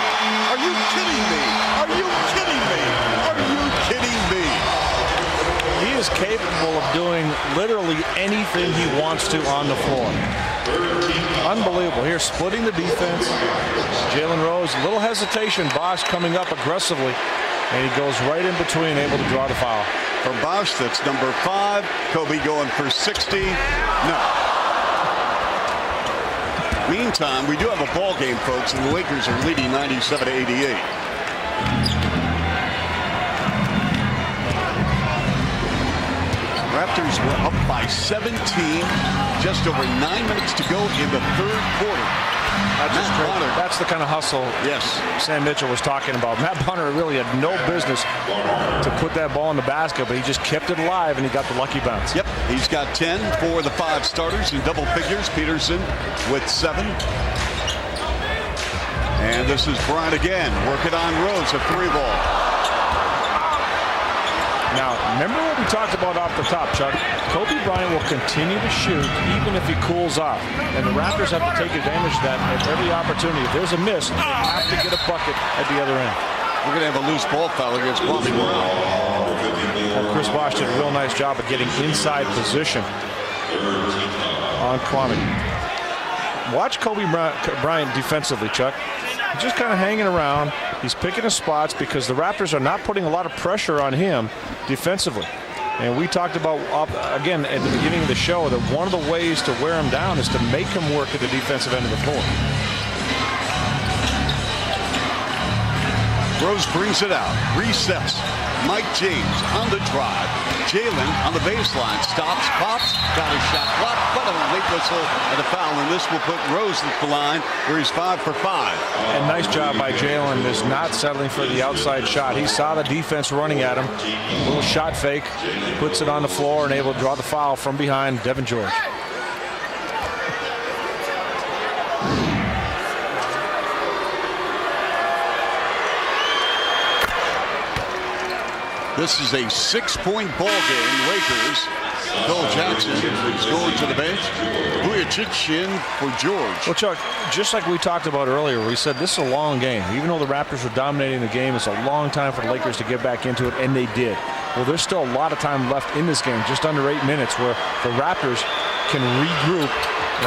Are you kidding me? Are you kidding me? Are you kidding me? He is capable of doing literally anything he wants to on the floor. Unbelievable. Here, splitting the defense. Jalen Rose, a little hesitation. Bosch coming up aggressively, and he goes right in between, able to draw the foul. For Bosch, that's number 5. Kobe going for 60. No. Meantime, we do have a ball game, folks, and the Lakers are leading 97-88. Raptors were up by 17, just over 9 minutes to go in the third quarter. That's the kind of hustle Sam Mitchell was talking about. Matt Bonner really had no business to put that ball in the basket, but he just kept it alive, and he got the lucky bounce. Yep, he's got 10 for the 5 starters in double figures. Peterson with 7. And this is Bryant again, working on Rose, a 3-ball. Now, remember what we talked about off the top, Chuck? Kobe Bryant will continue to shoot even if he cools off. And the Raptors have to take advantage of that at every opportunity. If there's a miss, they have to get a bucket at the other end. We're going to have a loose ball foul against Kwame Brown. Well, Chris Bosh did a real nice job of getting inside position on Kwame. Watch Kobe Bryant defensively, Chuck. He's just kind of hanging around. He's picking his spots because the Raptors are not putting a lot of pressure on him defensively. And we talked about, again, at the beginning of the show, that one of the ways to wear him down is to make him work at the defensive end of the floor. Rose brings it out, resets. Mike James on the drive. Jalen on the baseline, stops, pops, got his shot blocked, but a late whistle and a foul, and this will put Rose at the line where he's 5 for 5. And nice job by Jalen, is not settling for the outside shot. He saw the defense running at him. A little shot fake, puts it on the floor and able to draw the foul from behind Devin George. This is a 6-point ball game. Lakers. Phil Jackson is going to the bench. Vujacic in for George. Well, Chuck, just like we talked about earlier, we said this is a long game. Even though the Raptors were dominating the game, it's a long time for the Lakers to get back into it, and they did. Well, there's still a lot of time left in this game, just under 8 minutes, where the Raptors can regroup.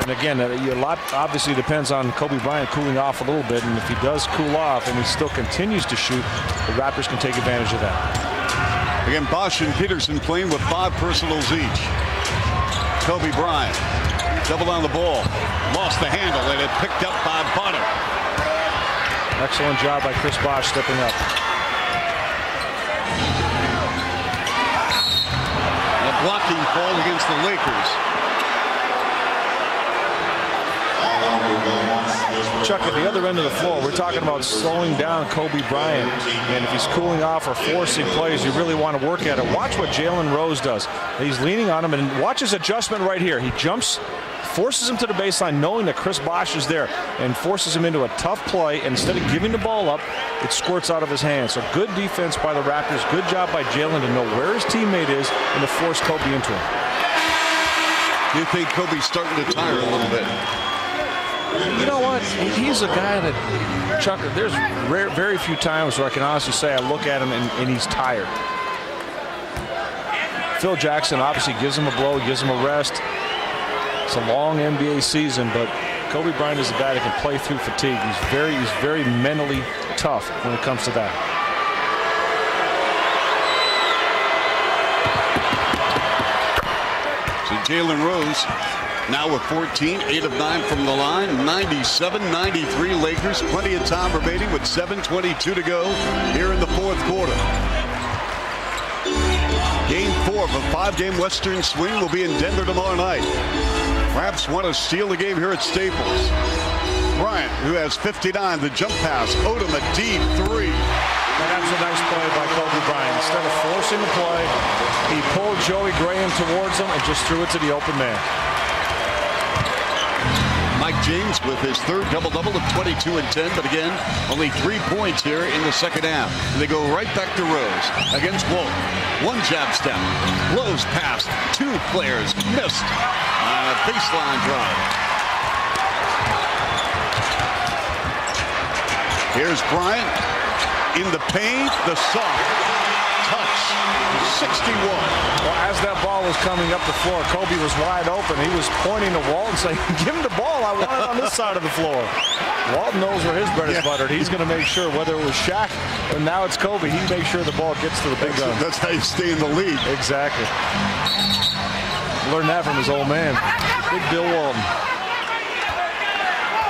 And again, a lot obviously depends on Kobe Bryant cooling off a little bit, and if he does cool off and he still continues to shoot, the Raptors can take advantage of that. Again, Bosch and Peterson playing with 5 personals each. Kobe Bryant, double on the ball, lost the handle, and it picked up by Bonner. Excellent job by Chris Bosch stepping up. A blocking call against the Lakers. Chuck, at the other end of the floor, we're talking about slowing down Kobe Bryant. And if he's cooling off or forcing plays, you really want to work at it. Watch what Jalen Rose does. He's leaning on him, and watch his adjustment right here. He jumps, forces him to the baseline, knowing that Chris Bosch is there, and forces him into a tough play. And instead of giving the ball up, it squirts out of his hands. So good defense by the Raptors. Good job by Jalen to know where his teammate is and to force Kobe into him. Do you think Kobe's starting to tire a little bit? You know what? He's a guy that, Chuck, there's very few times where I can honestly say I look at him and he's tired. Phil Jackson obviously gives him a blow, gives him a rest. It's a long NBA season, but Kobe Bryant is a guy that can play through fatigue. He's very mentally tough when it comes to that. So Jalen Rose now with 14, 8 of 9 from the line, 97-93 Lakers. Plenty of time remaining with 7:22 to go here in the fourth quarter. Game 4 of a 5-game Western swing will be in Denver tomorrow night. Raps want to steal the game here at Staples. Bryant, who has 59, the jump pass, owed him a deep 3. That was a nice play by Kobe Bryant. Instead of forcing the play, he pulled Joey Graham towards him and just threw it to the open man. Mike James with his third double-double of 22 and 10, but again, only 3 points here in the second half. And they go right back to Rose against Wolf. One jab step, blows past 2 players, missed. Baseline drive. Here's Bryant in the paint, the soft touch, 61. Well, as that ball was coming up the floor, Kobe was wide open. He was pointing to Walton saying, give him the ball. I want it on this side of the floor. Walton knows where his bread is buttered. He's going to make sure, whether it was Shaq or now it's Kobe, he makes sure the ball gets to the big gun. That's how you stay in the lead. Exactly. Learned that from his old man, Big Bill Walton.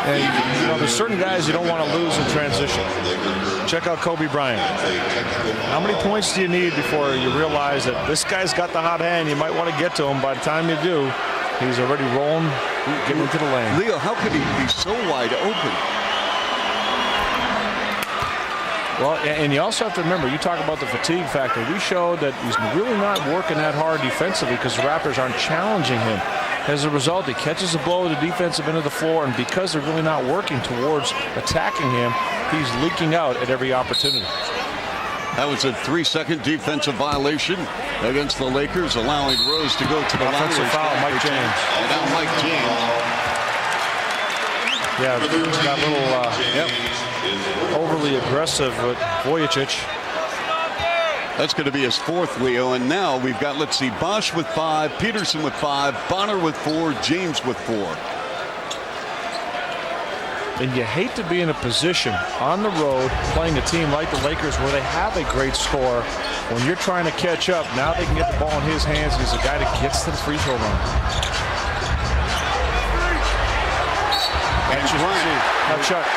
And you know, there's certain guys you don't want to lose in transition. Check out Kobe Bryant. How many points do you need before you realize that this guy's got the hot hand? You might want to get to him. By the time you do, he's already rolling, getting into the lane. Leo, how could he be so wide open? Well, and you also have to remember, you talk about the fatigue factor. We showed that he's really not working that hard defensively because the Raptors aren't challenging him. As a result, he catches a blow to the defensive end of the floor, and because they're really not working towards attacking him, he's leaking out at every opportunity. That was a 3-second defensive violation against the Lakers, allowing Rose to go to the line. Offensive foul, Mike James. And now Mike James. Yeah, got a little overly aggressive with Vujicic. That's going to be his 4th, Leo. And now we've got, let's see, Bosch with 5, Peterson with 5, Bonner with 4, James with 4. And you hate to be in a position on the road playing a team like the Lakers where they have a great score. When you're trying to catch up, now they can get the ball in his hands. He's a guy that gets to the free throw line. Now, Chuck,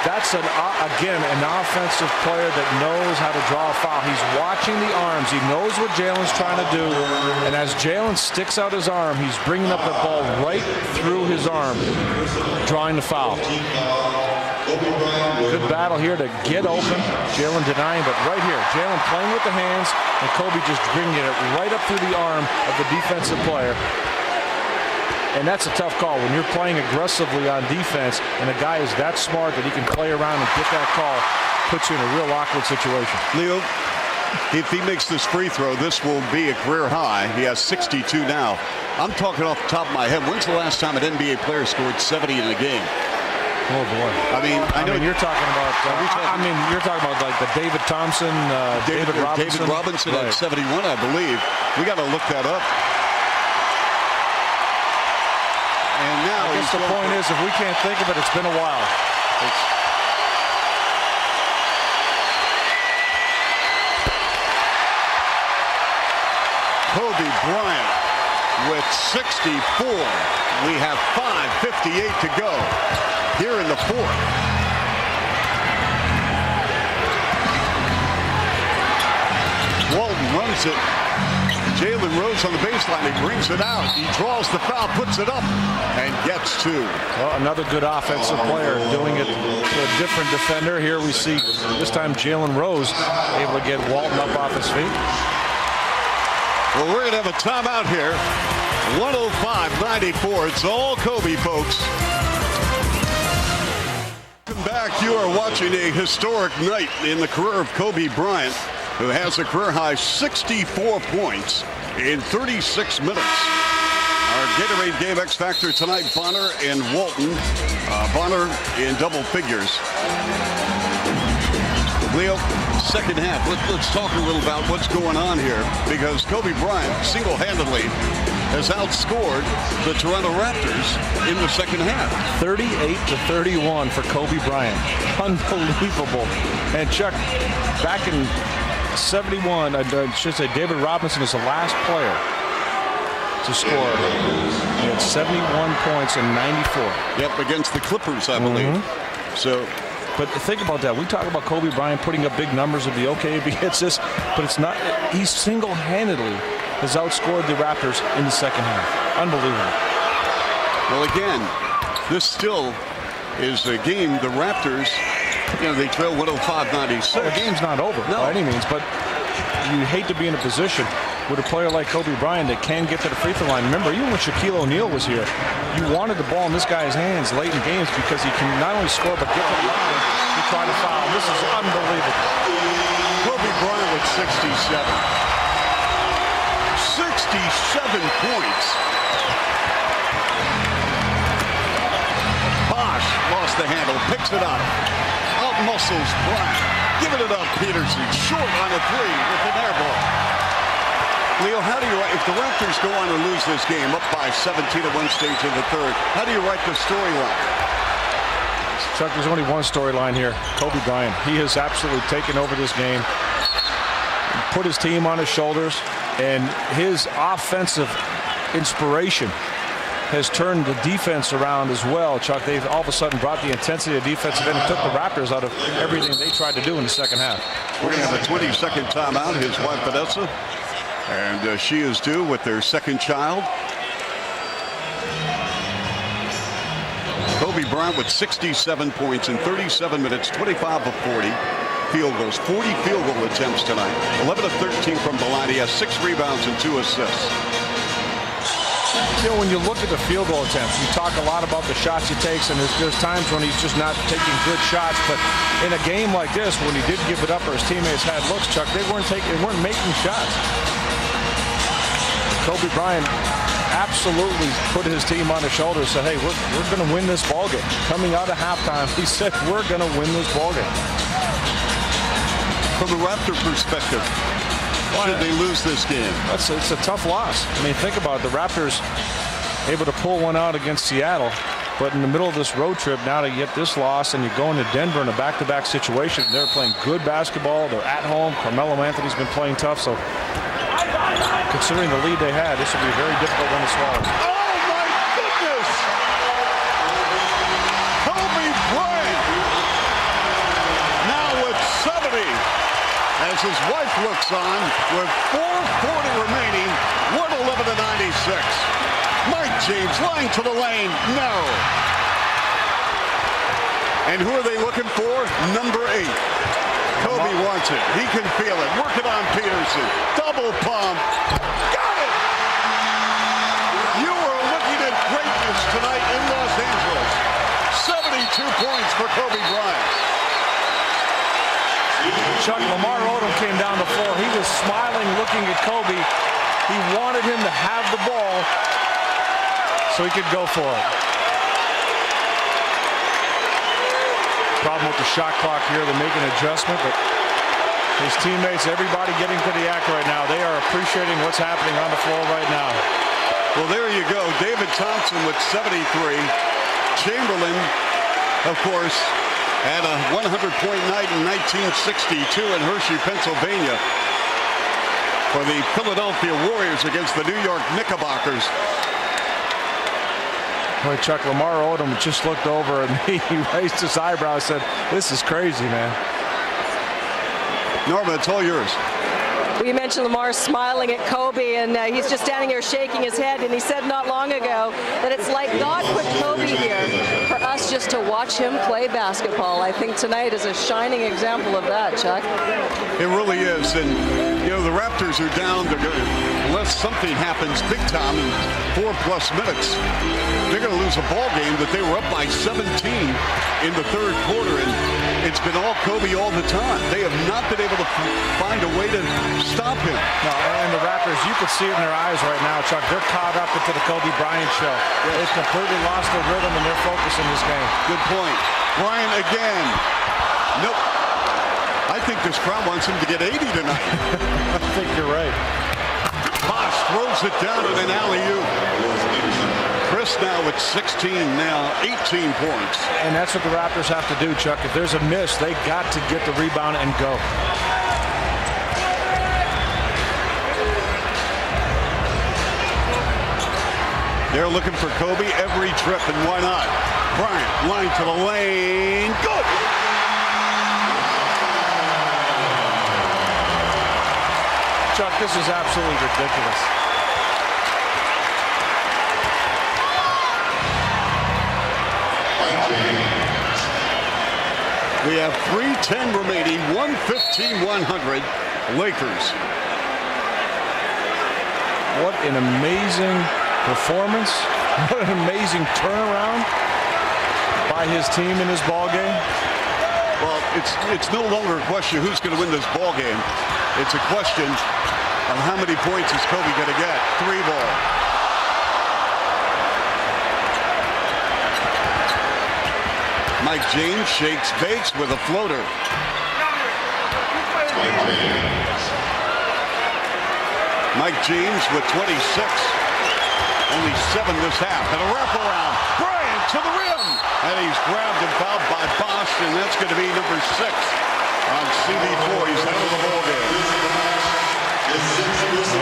that's again an offensive player that knows how to draw a foul. He's watching the arms. He knows what Jalen's trying to do. And as Jalen sticks out his arm, he's bringing up the ball right through his arm, drawing the foul. Good battle here to get open. Jalen denying, but right here, Jalen playing with the hands, and Kobe just bringing it right up through the arm of the defensive player. And that's a tough call when you're playing aggressively on defense and a guy is that smart that he can play around and get that call, puts you in a real awkward situation. Leo, if he makes this free throw, this will be a career high. He has 62 now. I'm talking off the top of my head. When's the last time an NBA player scored 70 in a game? Oh boy! I mean, you're talking about. You're talking about like the David Thompson, David Robinson. David Robinson at 71, I believe. We got to look that up. And now I guess the point is, if we can't think of it, it's been a while. Kobe Bryant with 64. We have 5:58 to go here in the fourth. Walton runs it. Jalen Rose on the baseline. He brings it out. He draws the foul, puts it up, and gets 2. Well, another good offensive player doing it to a different defender. Here we see this time Jalen Rose able to get Walton up off his feet. Well, we're going to have a timeout here. 105-94. It's all Kobe, folks. Welcome back. You are watching a historic night in the career of Kobe Bryant, who has a career-high 64 points in 36 minutes. Our Gatorade Game X Factor tonight, Bonner and Walton. Bonner in double figures. Leo, second half. Let's talk a little about what's going on here, because Kobe Bryant single-handedly has outscored the Toronto Raptors in the second half. 38-31 for Kobe Bryant. Unbelievable. And Chuck, back in 71, I should say David Robinson is the last player to score. He had 71 points in 94. Yep, against the Clippers, I believe. So, but think about that. We talk about Kobe Bryant putting up big numbers. It'd be okay if he hits this, but it's not. He single-handedly has outscored the Raptors in the second half. Unbelievable. Well, again, this still is a game. The Raptors, they trail 105-96. Well, the game's not over by any means, but you hate to be in a position with a player like Kobe Bryant that can get to the free throw line. Remember, even when Shaquille O'Neal was here, you wanted the ball in this guy's hands late in games because he can not only score but get to the line to try to foul. This is unbelievable. Kobe Bryant with 67. 67 points. Bosch lost the handle, picks it up. Out muscles Bryant. Giving it up, Peterson. Short on a three with an air ball. Leo, how do you write, if the Raptors go on to lose this game up by 17 at one stage in the third, how do you write the storyline? Chuck, there's only one storyline here. Kobe Bryant. He has absolutely taken over this game, put his team on his shoulders, and his offensive inspiration has turned the defense around as well. Chuck, they've all of a sudden brought the intensity of defensive end and took the Raptors out of everything they tried to do in the second half. We're going to have a 20-second timeout. His wife, Vanessa, and she is due with their second child. Kobe Bryant with 67 points in 37 minutes, 25 of 40. Field goals, 40 field goal attempts tonight. 11 of 13 from the line. He has 6 rebounds and 2 assists. When you look at the field goal attempts, you talk a lot about the shots he takes, and there's times when he's just not taking good shots. But in a game like this, when he did give it up or his teammates had looks, Chuck, they weren't making shots. Kobe Bryant absolutely put his team on his shoulders, said, hey, we're going to win this ballgame. Coming out of halftime, he said, we're going to win this ballgame. From the Raptor perspective, should they lose this game? It's a tough loss. I mean, think about it. The Raptors able to pull one out against Seattle, but in the middle of this road trip now to get this loss, and you're going to Denver in a back-to-back situation. They're playing good basketball. They're at home. Carmelo Anthony's been playing tough, so considering the lead they had, this will be a very difficult one to swallow. Oh, my goodness! Kobe Bryant now with 70 as his wife looks on with 4:40 remaining, 111-96. Mike James lying to the lane, no. And who are they looking for? Number 8. Kobe wants it. He can feel it. Work it on Peterson. Double pump. Got it! You are looking at greatness tonight in Los Angeles. 72 points for Kobe Bryant. Chuck, Lamar Odom came down the floor. He was smiling, looking at Kobe. He wanted him to have the ball so he could go for it. Problem with the shot clock here. They're making an adjustment, but his teammates, everybody getting to the act right now. They are appreciating what's happening on the floor right now. Well, there you go. David Thompson with 73. Chamberlain, of course, had a 100-point night in 1962 in Hershey, Pennsylvania for the Philadelphia Warriors against the New York Knickerbockers. Boy, Chuck, Lamar Odom just looked over and he raised his eyebrow and said, this is crazy, man. Norma, it's all yours. Well, you mentioned Lamar smiling at Kobe, and he's just standing there shaking his head, and he said not long ago that it's like God put Kobe here for us just to watch him play basketball. I think tonight is a shining example of that, Chuck. It really is, and the Raptors are down. Unless something happens big time in 4+ minutes, they're going to lose a ball game that they were up by 17 in the third quarter, and it's been all Kobe all the time. They have not been able to find a way to stop him. No, and the Raptors, you can see it in their eyes right now, Chuck. They're caught up into the Kobe Bryant show. Yes. They've completely lost their rhythm and their focus in this game. Good point. Bryant again. Nope. I think this crowd wants him to get 80 tonight. I think you're right. Bosch throws it down in an alley-oop. Chris now with 16, now 18 points. And that's what the Raptors have to do, Chuck. If there's a miss, they got to get the rebound and go. They're looking for Kobe every trip, and why not? Bryant, line to the lane. Good! Chuck, this is absolutely ridiculous. We have 3:10 remaining, 115-100, Lakers. What an amazing performance. What an amazing turnaround by his team in this ball game. Well, it's no longer a question of who's going to win this ball game. It's a question of how many points is Kobe going to get. 3 ball. Mike James shakes bakes with a floater. Mike James with 26. Only 7 this half. And a wraparound. Bryant to the rim. And he's grabbed and fouled by Bosch, and that's going to be number 6 on CB4. He's out of the ball game.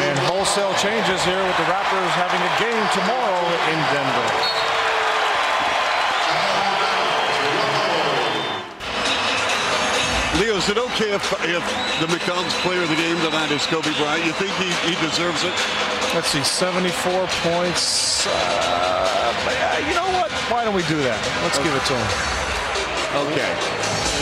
And wholesale changes here with the Raptors having a game tomorrow in Denver. Leo, is it okay if the McDonald's player of the game tonight is Kobe Bryant? You think he deserves it? Let's see, 74 points. You know what? Why don't we do that? Let's give it to him. Okay.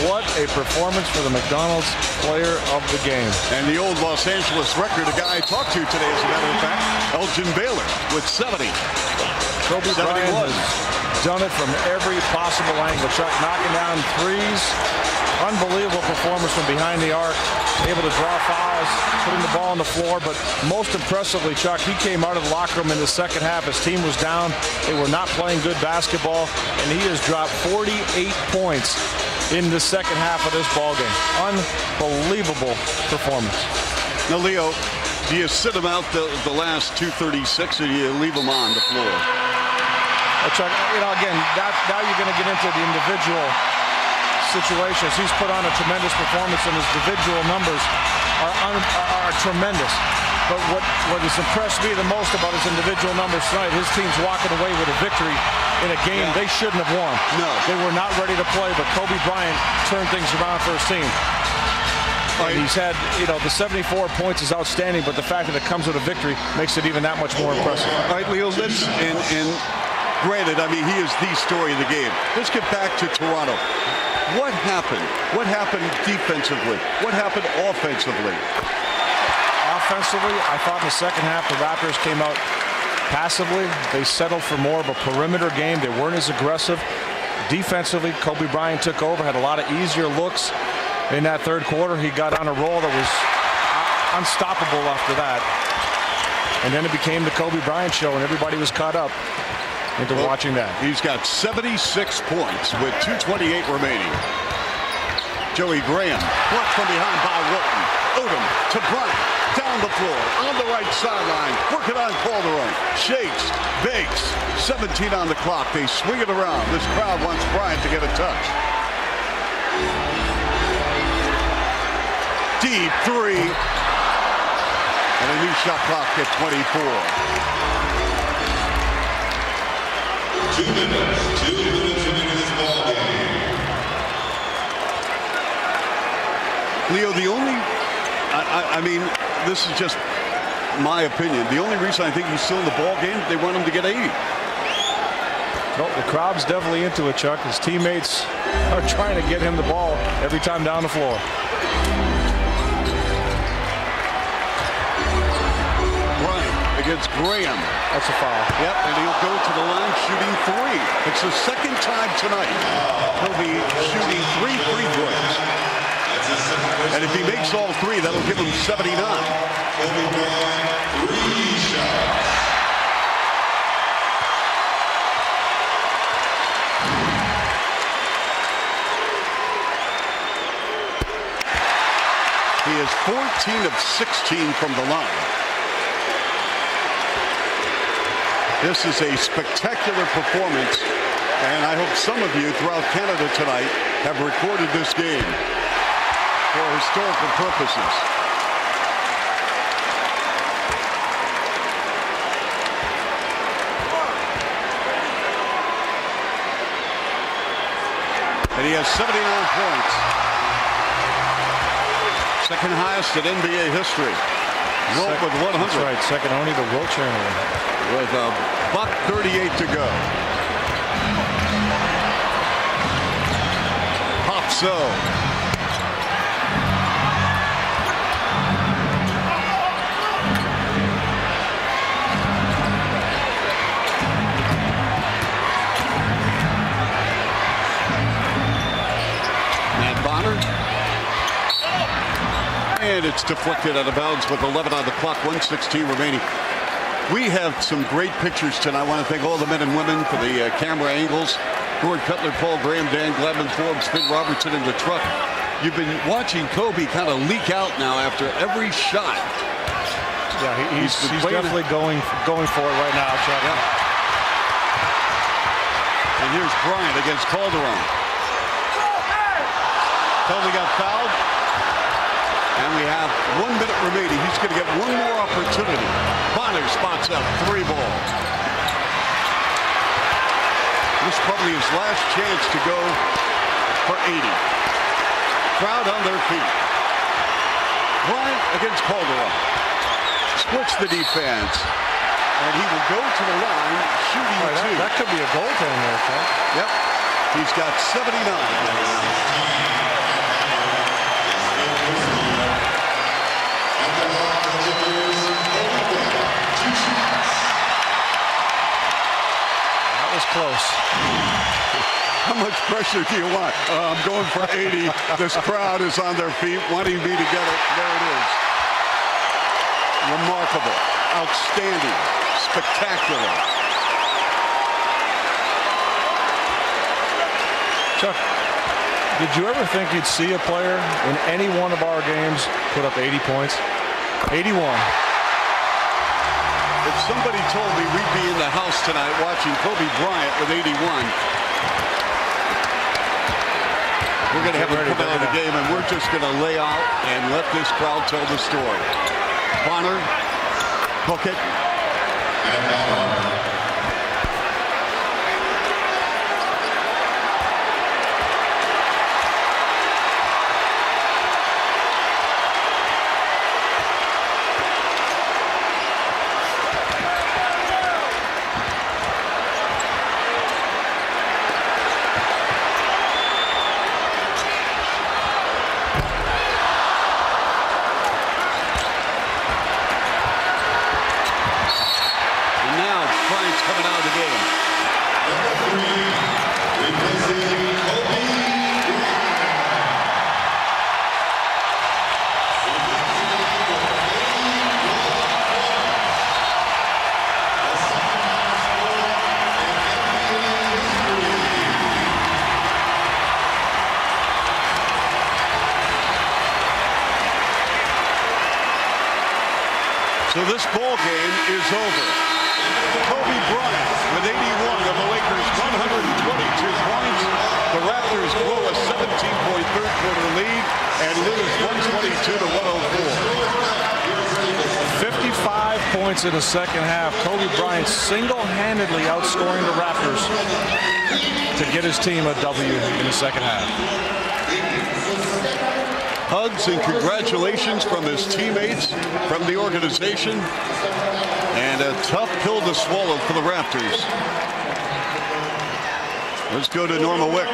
What a performance for the McDonald's player of the game. And the old Los Angeles record, a guy I talked to today, as a matter of fact, Elgin Baylor with 70. Kobe Bryant has done it from every possible angle. Chuck knocking down threes. Unbelievable performance from behind the arc. Able to draw fouls, putting the ball on the floor. But most impressively, Chuck, he came out of the locker room in the second half. His team was down. They were not playing good basketball. And he has dropped 48 points in the second half of this ball game. Unbelievable performance. Now, Leo, do you sit him out the last 2:36, or do you leave him on the floor? Chuck, again, now you're going to get into the individual situations. He's put on a tremendous performance, and his individual numbers are tremendous. But what has impressed me the most about his individual numbers tonight, his team's walking away with a victory in a game they shouldn't have won. No. They were not ready to play, but Kobe Bryant turned things around for his team. And he's had, the 74 points is outstanding, but the fact that it comes with a victory makes it even that much more impressive. All right, Leo, and granted, he is the story of the game. Let's get back to Toronto. What happened? What happened defensively? What happened offensively? Offensively, I thought in the second half the Raptors came out passively. They settled for more of a perimeter game. They weren't as aggressive. Defensively, Kobe Bryant took over, had a lot of easier looks in that third quarter. He got on a roll that was unstoppable after that. And then it became the Kobe Bryant show, and everybody was caught up into watching that. He's got 76 points with 2:28 remaining. Joey Graham blocked from behind by Wilton. Odom to Bryant. Down the floor, on the right sideline, working on Calderon. Shakes, bakes, 17 on the clock. They swing it around. This crowd wants Bryant to get a touch. Deep three. And a new shot clock at 24. 2 minutes. 2 minutes remaining in this ball game. Leo, the only, this is just my opinion. The only reason I think he's still in the ball game, they want him to get 80. Well, the crowd's definitely into it, Chuck. His teammates are trying to get him the ball every time down the floor. Bryant against Graham. That's a foul. Yep, and he'll go to the line shooting 3. It's the second time tonight he'll be shooting 3 free throws. And if he makes all 3, that'll give him 79. Kobe Bryant, 3 shots. is 14 of 16 from the line. This is a spectacular performance, and I hope some of you throughout Canada tonight have recorded this game for historical purposes. And he has 79 points. Second highest in NBA history. Wilt with 100. That's right, second only to Wilt Chamberlain. With a buck 38 to go. Popso. Matt Bonner. And it's deflected out of bounds with 11 on the clock, 1:16 remaining. We have some great pictures tonight. I want to thank all the men and women for the camera angles. Gord Cutler, Paul Graham, Dan Gladman, Forbes, Finn Robertson in the truck. You've been watching Kobe kind of leak out now after every shot. Yeah, he's definitely going for it right now, Chuck. Yeah. And here's Bryant against Calderon. Kobe got fouled. And we have 1 minute remaining. He's going to get one more opportunity. Bonner spots up 3 ball. This is probably his last chance to go for 80. Crowd on their feet. Bryant against Calderon. Splits the defense. And he will go to the line shooting 2. That could be a goaltend there, Chuck. Yep. He's got 79. Close. How much pressure do you want? I'm going for 80. This crowd is on their feet wanting me to get it. There it is. Remarkable. Outstanding. Spectacular. Chuck, did you ever think you'd see a player in any one of our games put up 80 points? 81. If somebody told me we'd be in the house tonight watching Kobe Bryant with 81, we're going to have him come out of the game, and we're just going to lay out and let this crowd tell the story. Bonner, book it. So this ball game is over. Kobe Bryant with 81 of the Lakers' 122 points. The Raptors blow a 17-point third-quarter lead and lose 122 to 104. 55 points in the second half. Kobe Bryant single-handedly outscoring the Raptors to get his team a W in the second half. Hugs and congratulations from his teammates, from the organization, and a tough pill to swallow for the Raptors. Let's go to Norma Wick.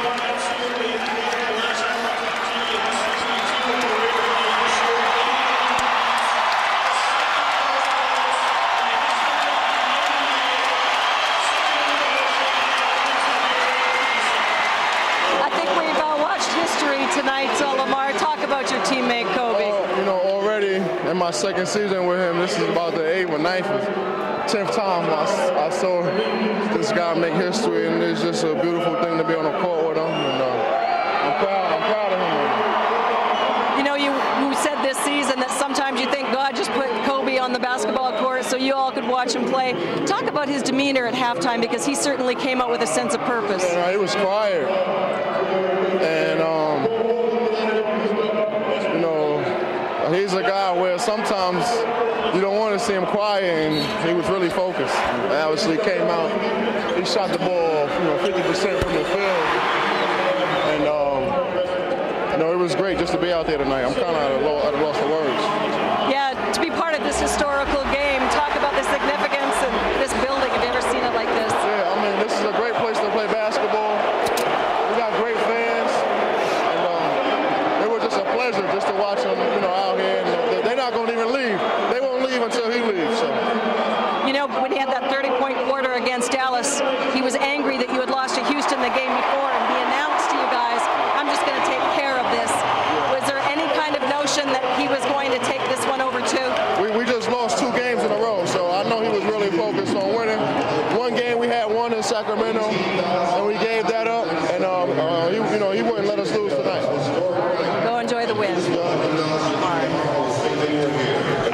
I think we've watched history tonight, Lamar. Talk about your teammate, Kobe. Already in my second season with him, this is about the 8th or 9th or 10th time I saw this guy make history, and it's just a beautiful thing to be on the court with him, and I'm proud of him. You know, you said this season play. Talk about his demeanor at halftime, because he certainly came out with a sense of purpose. Yeah, he was quiet. And, you know, he's a guy where sometimes you don't want to see him quiet, and he was really focused. Obviously came out, he shot the ball, 50% from the field. And, it was great just to be out there tonight. I'm kind of at a loss for words. Yeah, to be part of this historical game, talk about the significance of this building. Have you ever seen it like this? Yeah, I mean, this is a great place to play basketball. We got great fans, and it was just a pleasure just to watch them, out here. And they're not going to even leave. They won't leave until he leaves. So. When he had that 30-point quarter against Dallas, he was angry that you had lost to Houston the game before, and he announced to you guys, I'm just going to take care of this. Was there any kind of notion that he was going to take this one over too? We just lost 2 games in a row, so I know he was really focused on winning. One game we had won in Sacramento, and we gave that up, and he wouldn't let us lose tonight. Go enjoy the win.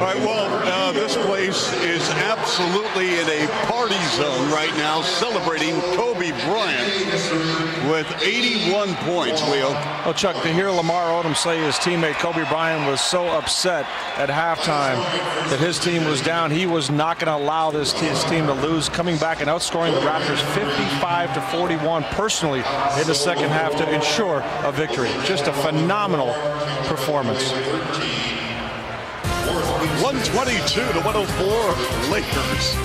All right, well, this place is absolutely in a party zone right now, celebrating Kobe Bryant with 81 points, Leo. Well, Chuck, to hear Lamar Odom say his teammate Kobe Bryant was so upset at halftime that his team was down, he was not going to allow his team to lose, coming back and outscoring the Raptors 55-41 personally in the second half to ensure a victory. Just a phenomenal performance. 122-104 Lakers.